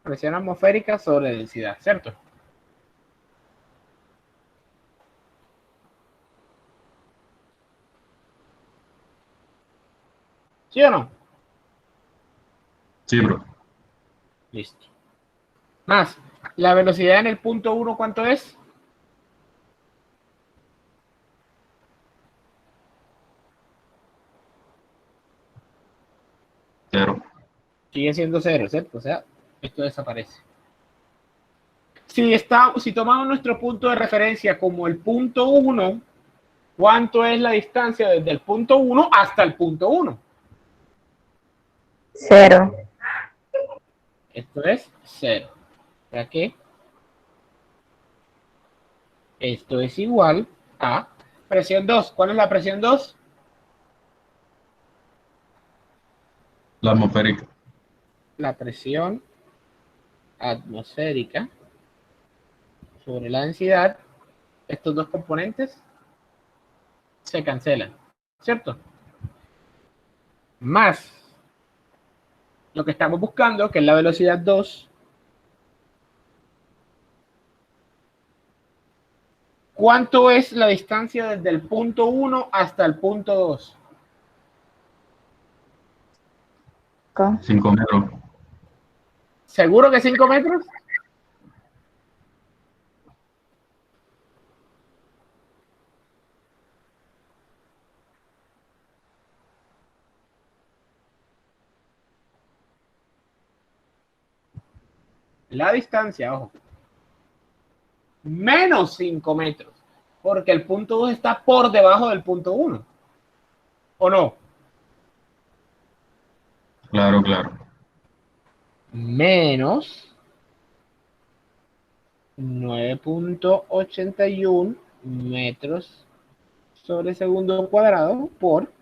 presión atmosférica sobre densidad, ¿cierto? ¿Sí o no? Sí, bro. Listo. Más, la velocidad en el punto 1, ¿cuánto es? Cero. Sigue siendo 0, ¿cierto? O sea, esto desaparece. Si tomamos nuestro punto de referencia como el punto 1, ¿cuánto es la distancia desde el punto 1 hasta el punto 1? 0. Esto es 0. O sea que esto es igual a presión 2. ¿Cuál es la presión 2? La atmosférica. La presión atmosférica sobre la densidad. Estos dos componentes se cancelan, ¿cierto? Más lo que estamos buscando, que es la velocidad 2. ¿Cuánto es la distancia desde el punto 1 hasta el punto 2? 5 metros. ¿Seguro que 5 metros? La distancia, ojo, menos 5 metros, porque el punto 2 está por debajo del punto 1, ¿o no? Claro, claro. Menos 9.81 metros sobre segundo cuadrado por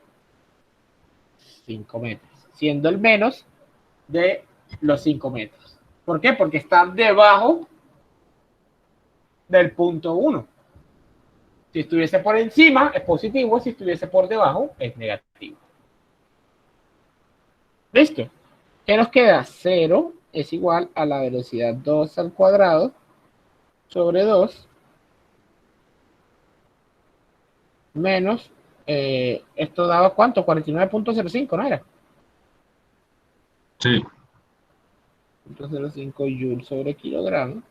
5 metros, siendo el menos de los 5 metros. ¿Por qué? Porque está debajo del punto 1. Si estuviese por encima es positivo, si estuviese por debajo es negativo. ¿Listo? ¿Qué nos queda? 0 es igual a la velocidad 2 al cuadrado sobre 2 menos, esto daba ¿cuánto? 49.05, ¿no era? Sí, 0.05 joules sobre kilogramo.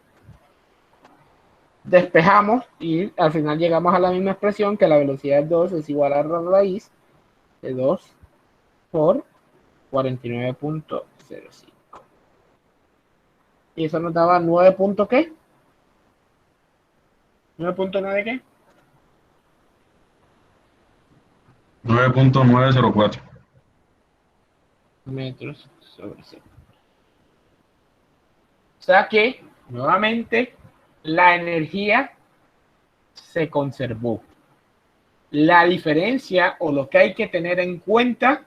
Despejamos y al final llegamos a la misma expresión, que la velocidad de 2 es igual a la raíz de 2 por 49.05. Y eso nos daba 9 punto ¿qué? 9.9 ¿qué? 9.904. Metros sobre segundo. O sea que, nuevamente, la energía se conservó. La diferencia o lo que hay que tener en cuenta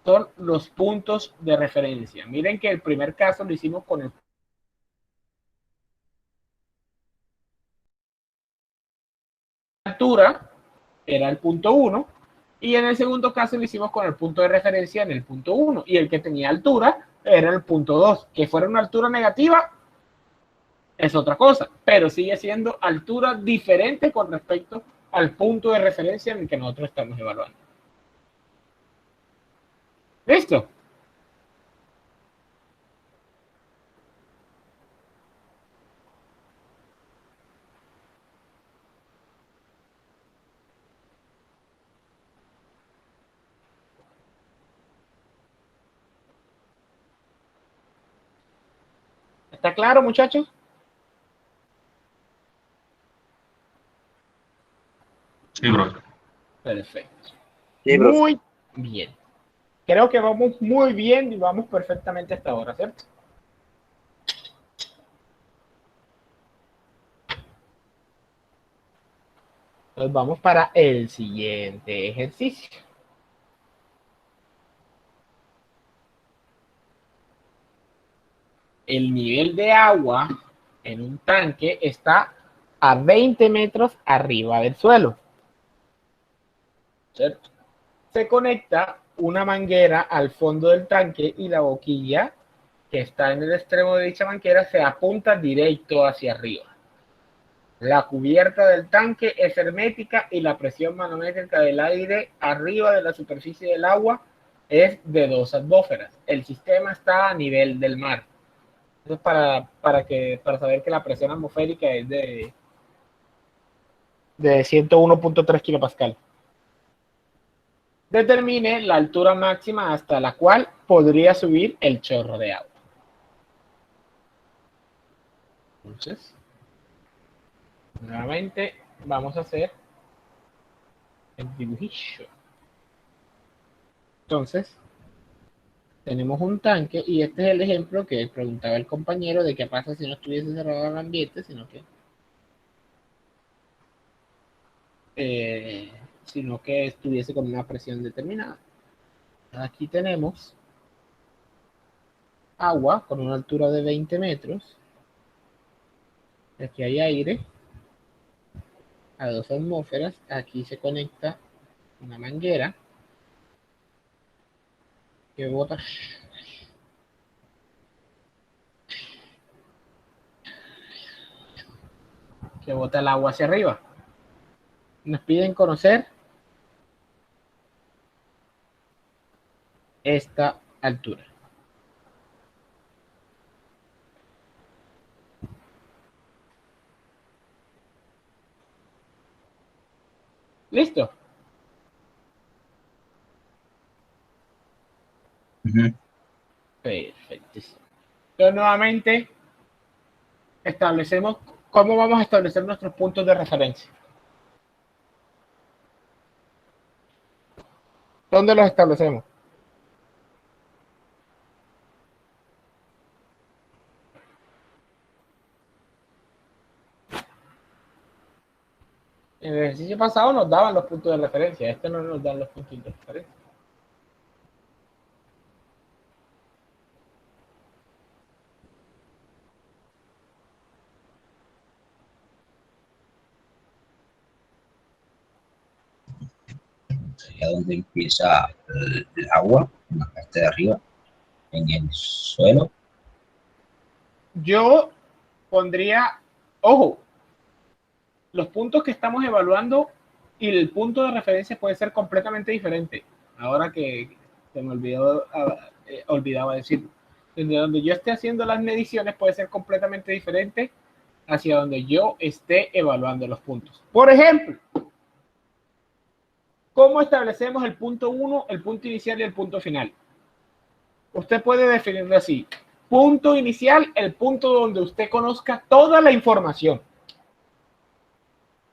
son los puntos de referencia. Miren que el primer caso lo hicimos con el altura, era el punto 1, y en el segundo caso lo hicimos con el punto de referencia en el punto 1, y el que tenía altura era el punto 2. Que fuera una altura negativa es otra cosa, pero sigue siendo altura diferente con respecto al punto de referencia en el que nosotros estamos evaluando. ¿Listo? ¿Está claro, muchachos? Sí, profe. Perfecto. Sí, profe. Muy bien. Creo que vamos muy bien y vamos perfectamente hasta ahora, ¿cierto? Entonces vamos para el siguiente ejercicio. El nivel de agua en un tanque está a 20 metros arriba del suelo, ¿cierto? Se conecta una manguera al fondo del tanque y la boquilla que está en el extremo de dicha manguera se apunta directo hacia arriba. La cubierta del tanque es hermética y la presión manométrica del aire arriba de la superficie del agua es de 2 atmósferas. El sistema está a nivel del mar. Eso es para saber que la presión atmosférica es de 101.3 kilopascal. Determine la altura máxima hasta la cual podría subir el chorro de agua. Entonces, nuevamente vamos a hacer el dibujillo. Entonces, tenemos un tanque y este es el ejemplo que preguntaba el compañero de qué pasa si no estuviese cerrado el ambiente, sino que estuviese con una presión determinada. Aquí tenemos agua con una altura de 20 metros. Aquí hay aire a 2 atmósferas. Aquí se conecta una manguera que bota el agua hacia arriba. Nos piden conocer esta altura. ¿Listo? Perfectísimo. Entonces, nuevamente, establecemos cómo vamos a establecer nuestros puntos de referencia. ¿Dónde los establecemos? En el ejercicio pasado nos daban los puntos de referencia. Este no nos dan los puntos de referencia. Sería donde empieza el agua, en la parte de arriba, en el suelo. Yo pondría, ojo, los puntos que estamos evaluando y el punto de referencia puede ser completamente diferente. Ahora que se me olvidó, olvidaba decir. Desde donde yo esté haciendo las mediciones puede ser completamente diferente hacia donde yo esté evaluando los puntos. Por ejemplo, ¿cómo establecemos el punto 1, el punto inicial y el punto final? Usted puede definirlo así. Punto inicial, el punto donde usted conozca toda la información.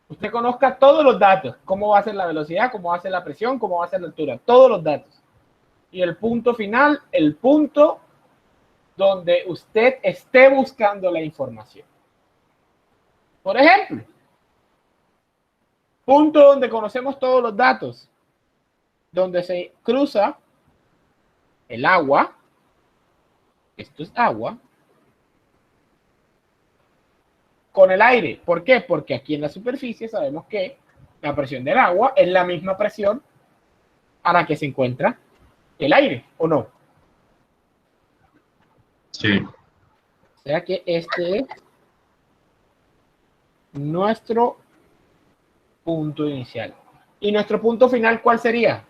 Usted conozca todos los datos. Cómo va a ser la velocidad, cómo va a ser la presión, cómo va a ser la altura. Todos los datos. Y el punto final, el punto donde usted esté buscando la información. Por ejemplo, punto donde conocemos todos los datos, donde se cruza el agua, esto es agua, con el aire. ¿Por qué? Porque aquí en la superficie sabemos que la presión del agua es la misma presión a la que se encuentra el aire, ¿o no? Sí. O sea que este es nuestro punto inicial. ¿Y nuestro punto final cuál sería?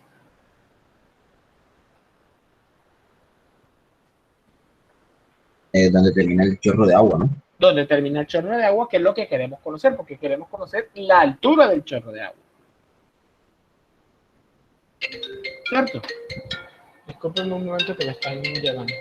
Donde termina el chorro de agua, ¿no? Donde termina el chorro de agua, que es lo que queremos conocer, porque queremos conocer la altura del chorro de agua. ¿Cierto? Disculpen un momento que me están llamando.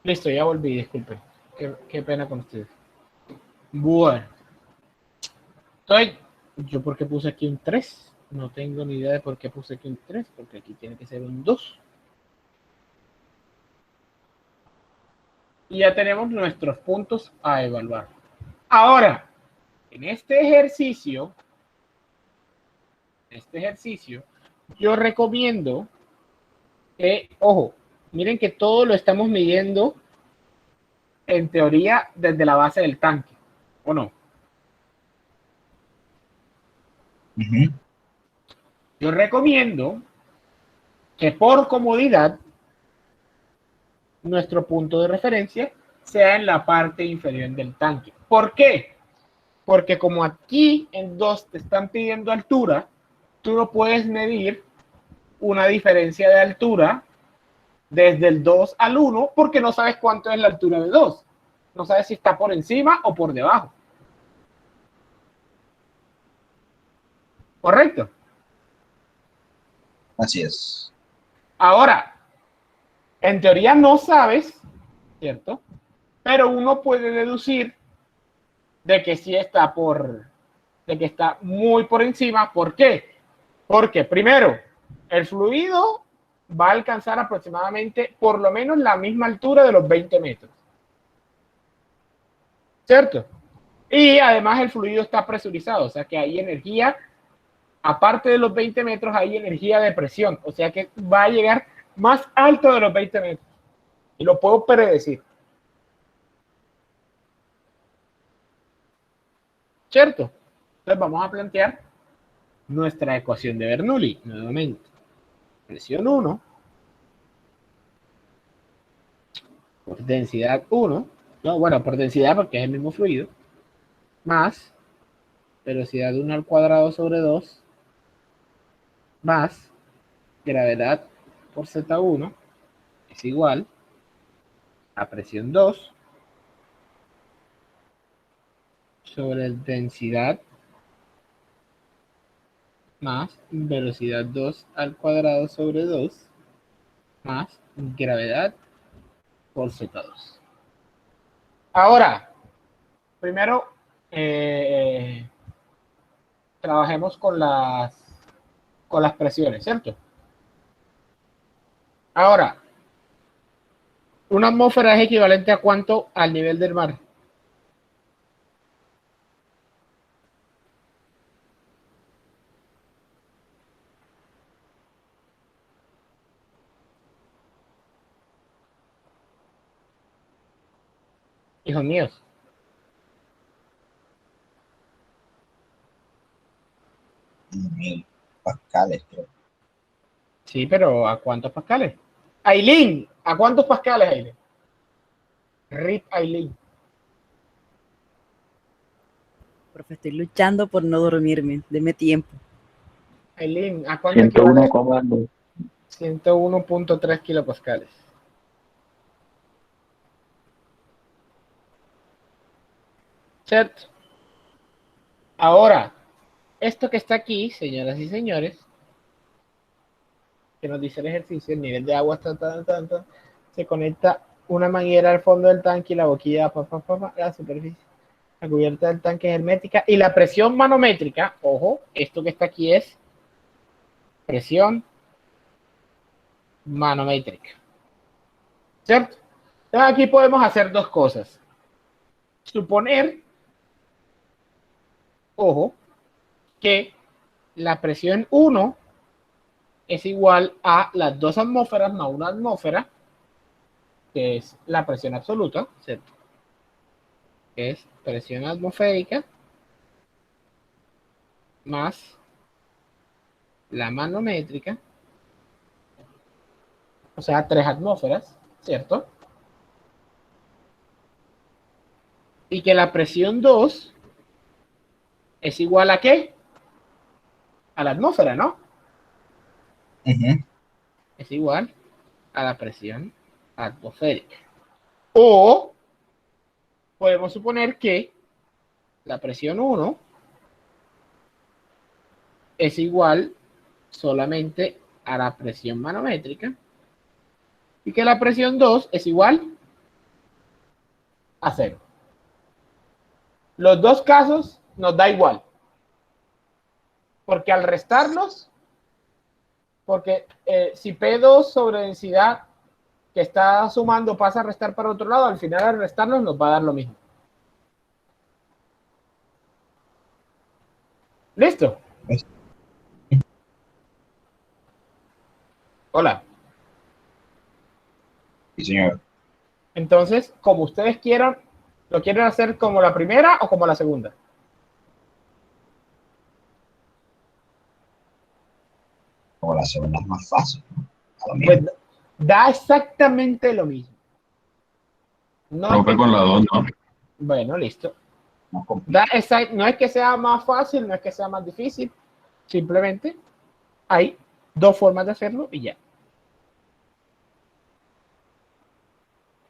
Listo, ya volví, disculpen. Qué pena con ustedes. Bueno. ¿Yo por qué puse aquí un 3? No tengo ni idea de por qué puse aquí un 3, porque aquí tiene que ser un 2. Y ya tenemos nuestros puntos a evaluar. Ahora, en este ejercicio, yo recomiendo que, ojo, miren que todo lo estamos midiendo en teoría desde la base del tanque, ¿o no? Yo recomiendo que por comodidad nuestro punto de referencia sea en la parte inferior del tanque. ¿Por qué? Porque como aquí en 2 te están pidiendo altura, tú no puedes medir una diferencia de altura desde el 2 al 1 porque no sabes cuánto es la altura de 2. No sabes si está por encima o por debajo. ¿Correcto? Así es. Ahora, en teoría no sabes, ¿cierto? Pero uno puede deducir de que sí está de que está muy por encima. ¿Por qué? Porque primero, el fluido va a alcanzar aproximadamente por lo menos la misma altura de los 20 metros. ¿Cierto? Y además el fluido está presurizado, o sea que hay energía, aparte de los 20 metros, hay energía de presión, o sea que va a llegar más alto de los 20 metros. Y lo puedo predecir. ¿Cierto? Entonces vamos a plantear nuestra ecuación de Bernoulli nuevamente. Presión 1 por densidad 1, no, bueno, por densidad porque es el mismo fluido, más velocidad 1 al cuadrado sobre 2, más gravedad por Z1 es igual a presión 2 sobre densidad más velocidad 2 al cuadrado sobre 2 más gravedad por Z2. Ahora, primero trabajemos con las presiones, ¿cierto? Ahora, una atmósfera es equivalente a cuánto al nivel del mar. Hijos míos. Mil pascales, creo. Sí, pero ¿a cuántos pascales? Aileen, ¿a cuántos pascales, Aileen? Rip Aileen. Profe, estoy luchando por no dormirme. Deme tiempo. Aileen, ¿a cuánto equivale? 101,2. 101.3 kilopascales. ¿Cierto? Ahora, esto que está aquí, señoras y señores, que nos dice el ejercicio, el nivel de agua está tanto, se conecta una manguera al fondo del tanque y la boquilla la superficie. La cubierta del tanque es hermética y la presión manométrica, ojo, esto que está aquí es presión manométrica. ¿Cierto? Entonces aquí podemos hacer dos cosas. Suponer, ojo, que la presión 1 es igual a las 2 atmósferas más una atmósfera, que es la presión absoluta, ¿cierto? Que es presión atmosférica más la manométrica, o sea, 3 atmósferas, ¿cierto? Y que la presión 2 es igual a ¿qué? A la atmósfera, ¿no? Es igual a la presión atmosférica. O podemos suponer que la presión 1 es igual solamente a la presión manométrica y que la presión 2 es igual a 0. Los dos casos nos da igual. Porque al restarlos, porque si P2 sobre densidad que está sumando pasa a restar para otro lado, al final al restarlos nos va a dar lo mismo. ¿Listo? Hola. Sí, señor. Entonces, como ustedes quieran, ¿lo quieren hacer como la primera o como la segunda? Como la segunda es más fácil, ¿no? A lo Pues mismo. da exactamente lo mismo. No es Profe que, con la 2, ¿no? bueno, listo. No complica. No es que sea más fácil, no es que sea más difícil. Simplemente hay dos formas de hacerlo y ya.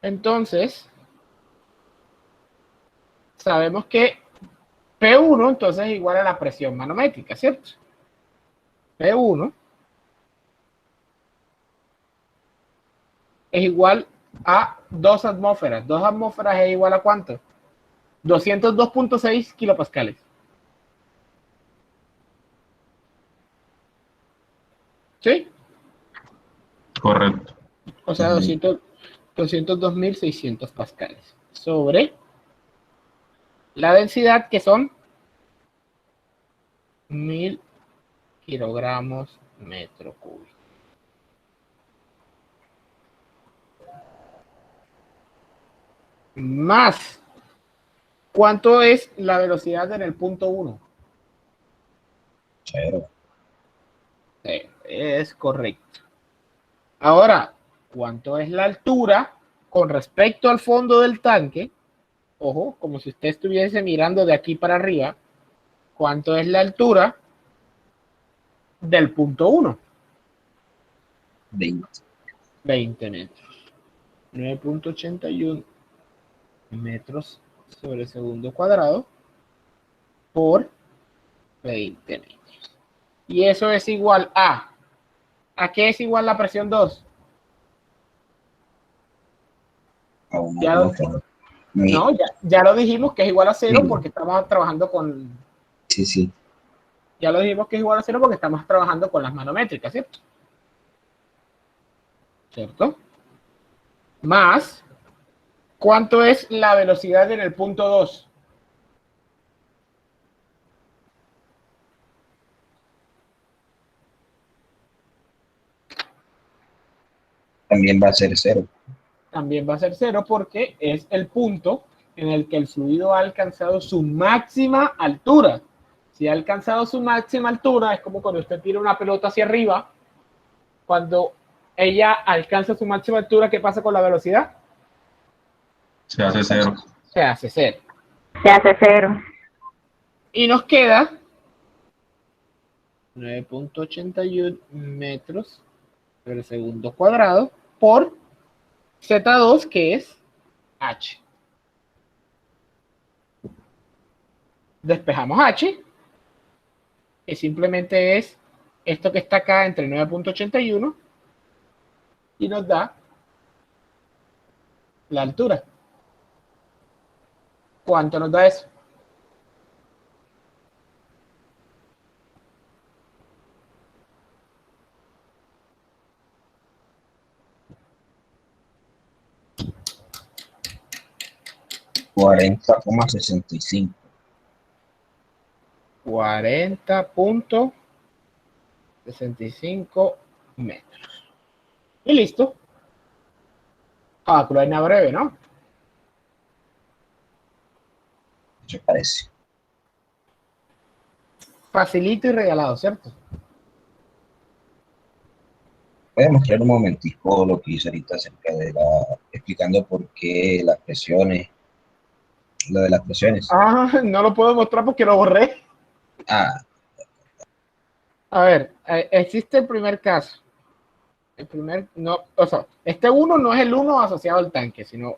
Entonces, sabemos que P1 entonces es igual a la presión manométrica, ¿cierto? P1 es igual a 2 atmósferas. 2 atmósferas es igual a ¿cuánto? 202.6 kilopascales. ¿Sí? Correcto. O sea, 202.600 pascales sobre la densidad que son 1000 kilogramos metro cúbico. Más, ¿cuánto es la velocidad en el punto 1? 0. Es correcto. Ahora, ¿cuánto es la altura con respecto al fondo del tanque, ojo, como si usted estuviese mirando de aquí para arriba, ¿cuánto es la altura del punto 1? 20. 20 metros. 9.81 metros sobre segundo cuadrado por 20 metros. Y eso es igual ¿a qué es igual la presión 2? A una Ya, atmósfera. no, ya lo dijimos que es igual a 0 Sí. porque estamos trabajando con... Sí, sí. Ya lo dijimos que es igual a 0 porque estamos trabajando con las manométricas, ¿cierto? ¿Cierto? Más, ¿cuánto es la velocidad en el punto 2? También va a ser 0. También va a ser 0 porque es el punto en el que el fluido ha alcanzado su máxima altura. Si ha alcanzado su máxima altura, es como cuando usted tira una pelota hacia arriba. Cuando ella alcanza su máxima altura, ¿qué pasa con la velocidad? Se hace 0. Se hace 0. Se hace 0. Y nos queda 9.81 metros por segundo cuadrado por Z2, que es H. Despejamos H, que simplemente es esto que está acá entre 9.81 y nos da la altura. ¿Cuánto nos da eso? $40,65. 40.65 metros. Y listo. Cálculo en breve, ¿no? ¿Qué parece? Facilito y regalado, ¿cierto? Voy a mostrar un momentico lo que hice ahorita acerca de explicando por qué las presiones, lo de las presiones. No lo puedo mostrar porque lo borré. Ah, A ver, existe el primer caso. El primer, no, o sea, este 1 no es el 1 asociado al tanque, sino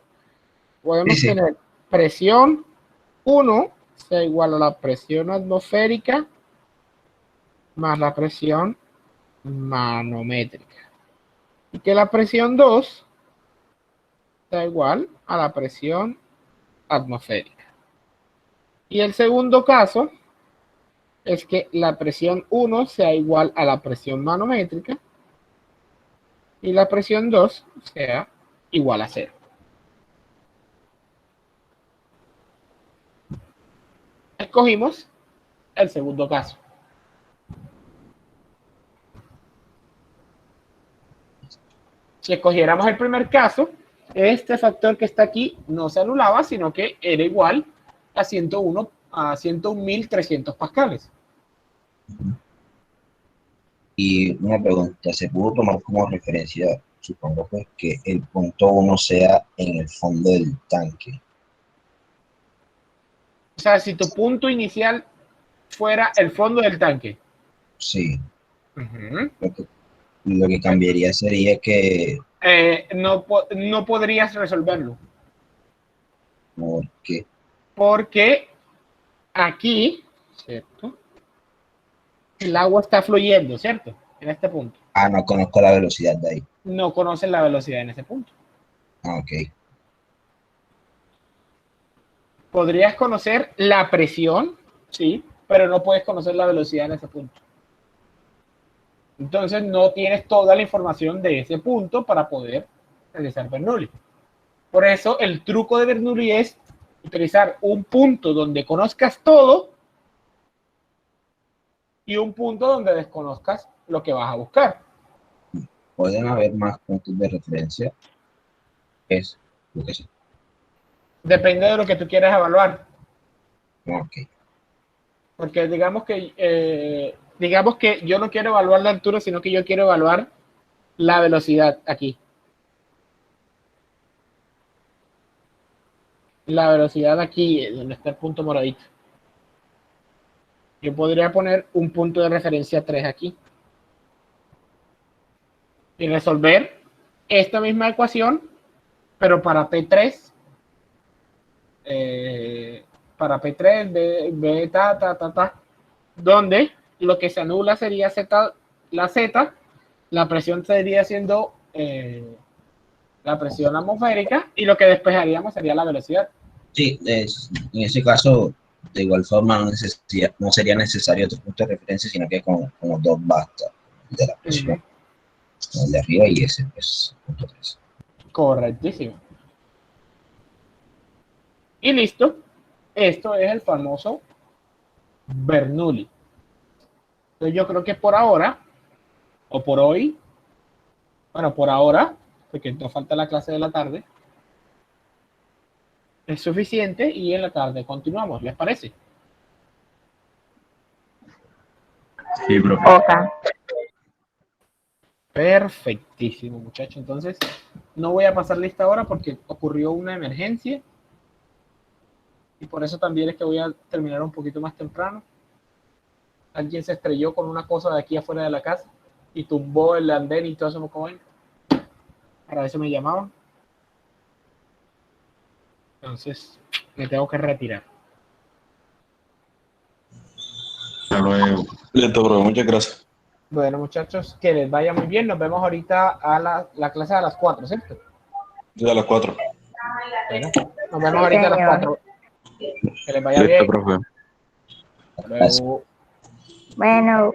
podemos sí. tener presión 1 sea igual a la presión atmosférica más la presión manométrica. Y que la presión 2 sea igual a la presión atmosférica. Y el segundo caso es que la presión 1 sea igual a la presión manométrica y la presión 2 sea igual a 0. Escogimos el segundo caso. Si escogiéramos el primer caso, este factor que está aquí no se anulaba, sino que era igual a 101.300 pascales. Y una pregunta, ¿se pudo tomar como referencia, supongo pues, que el punto 1 sea en el fondo del tanque? O sea, si tu punto inicial fuera el fondo del tanque. Sí. Lo que cambiaría sería que... no podrías resolverlo. ¿Por qué? Porque aquí, ¿cierto? El agua está fluyendo, ¿cierto? En este punto. No conozco la velocidad de ahí. No conoces la velocidad en ese punto. Ok. Podrías conocer la presión, sí, pero no puedes conocer la velocidad en ese punto. Entonces no tienes toda la información de ese punto para poder realizar Bernoulli. Por eso el truco de Bernoulli es utilizar un punto donde conozcas todo y un punto donde desconozcas lo que vas a buscar. ¿Pueden haber más puntos de referencia? Es lo que sé. Depende de lo que tú quieras evaluar. Ok. Porque digamos que yo no quiero evaluar la altura, sino que yo quiero evaluar la velocidad aquí. la velocidad aquí, donde está el punto moradito. Yo podría poner un punto de referencia 3 aquí. Y resolver esta misma ecuación, pero para P3. Para P3, B, donde lo que se anula sería Z, la Z, la presión seguiría siendo la presión atmosférica, y lo que despejaríamos sería la velocidad. Sí, en ese caso, de igual forma, no sería necesario otro punto de referencia, sino que con los dos basta, el de la presión, el de arriba y ese, pues, punto 3. Correctísimo. Y listo. Esto es el famoso Bernoulli. Entonces yo creo que por ahora, o por hoy, bueno, por ahora, porque nos falta la clase de la tarde, es suficiente, y en la tarde continuamos, ¿les parece? Sí, profe. Oca. Perfectísimo, muchachos. Entonces, no voy a pasar lista ahora porque ocurrió una emergencia. Y por eso también es que voy a terminar un poquito más temprano. Alguien se estrelló con una cosa de aquí afuera de la casa y tumbó el andén y todo eso. Para eso me llamaban. Entonces, me tengo que retirar. Hasta luego. Listo, profe, muchas gracias. Bueno, muchachos, que les vaya muy bien. Nos vemos ahorita a la clase a las 4, ¿cierto? Ya a las 4. Bueno, nos vemos ahorita a las Señor. 4. Que les vaya Listo, bien. profe. Hasta luego. Bueno.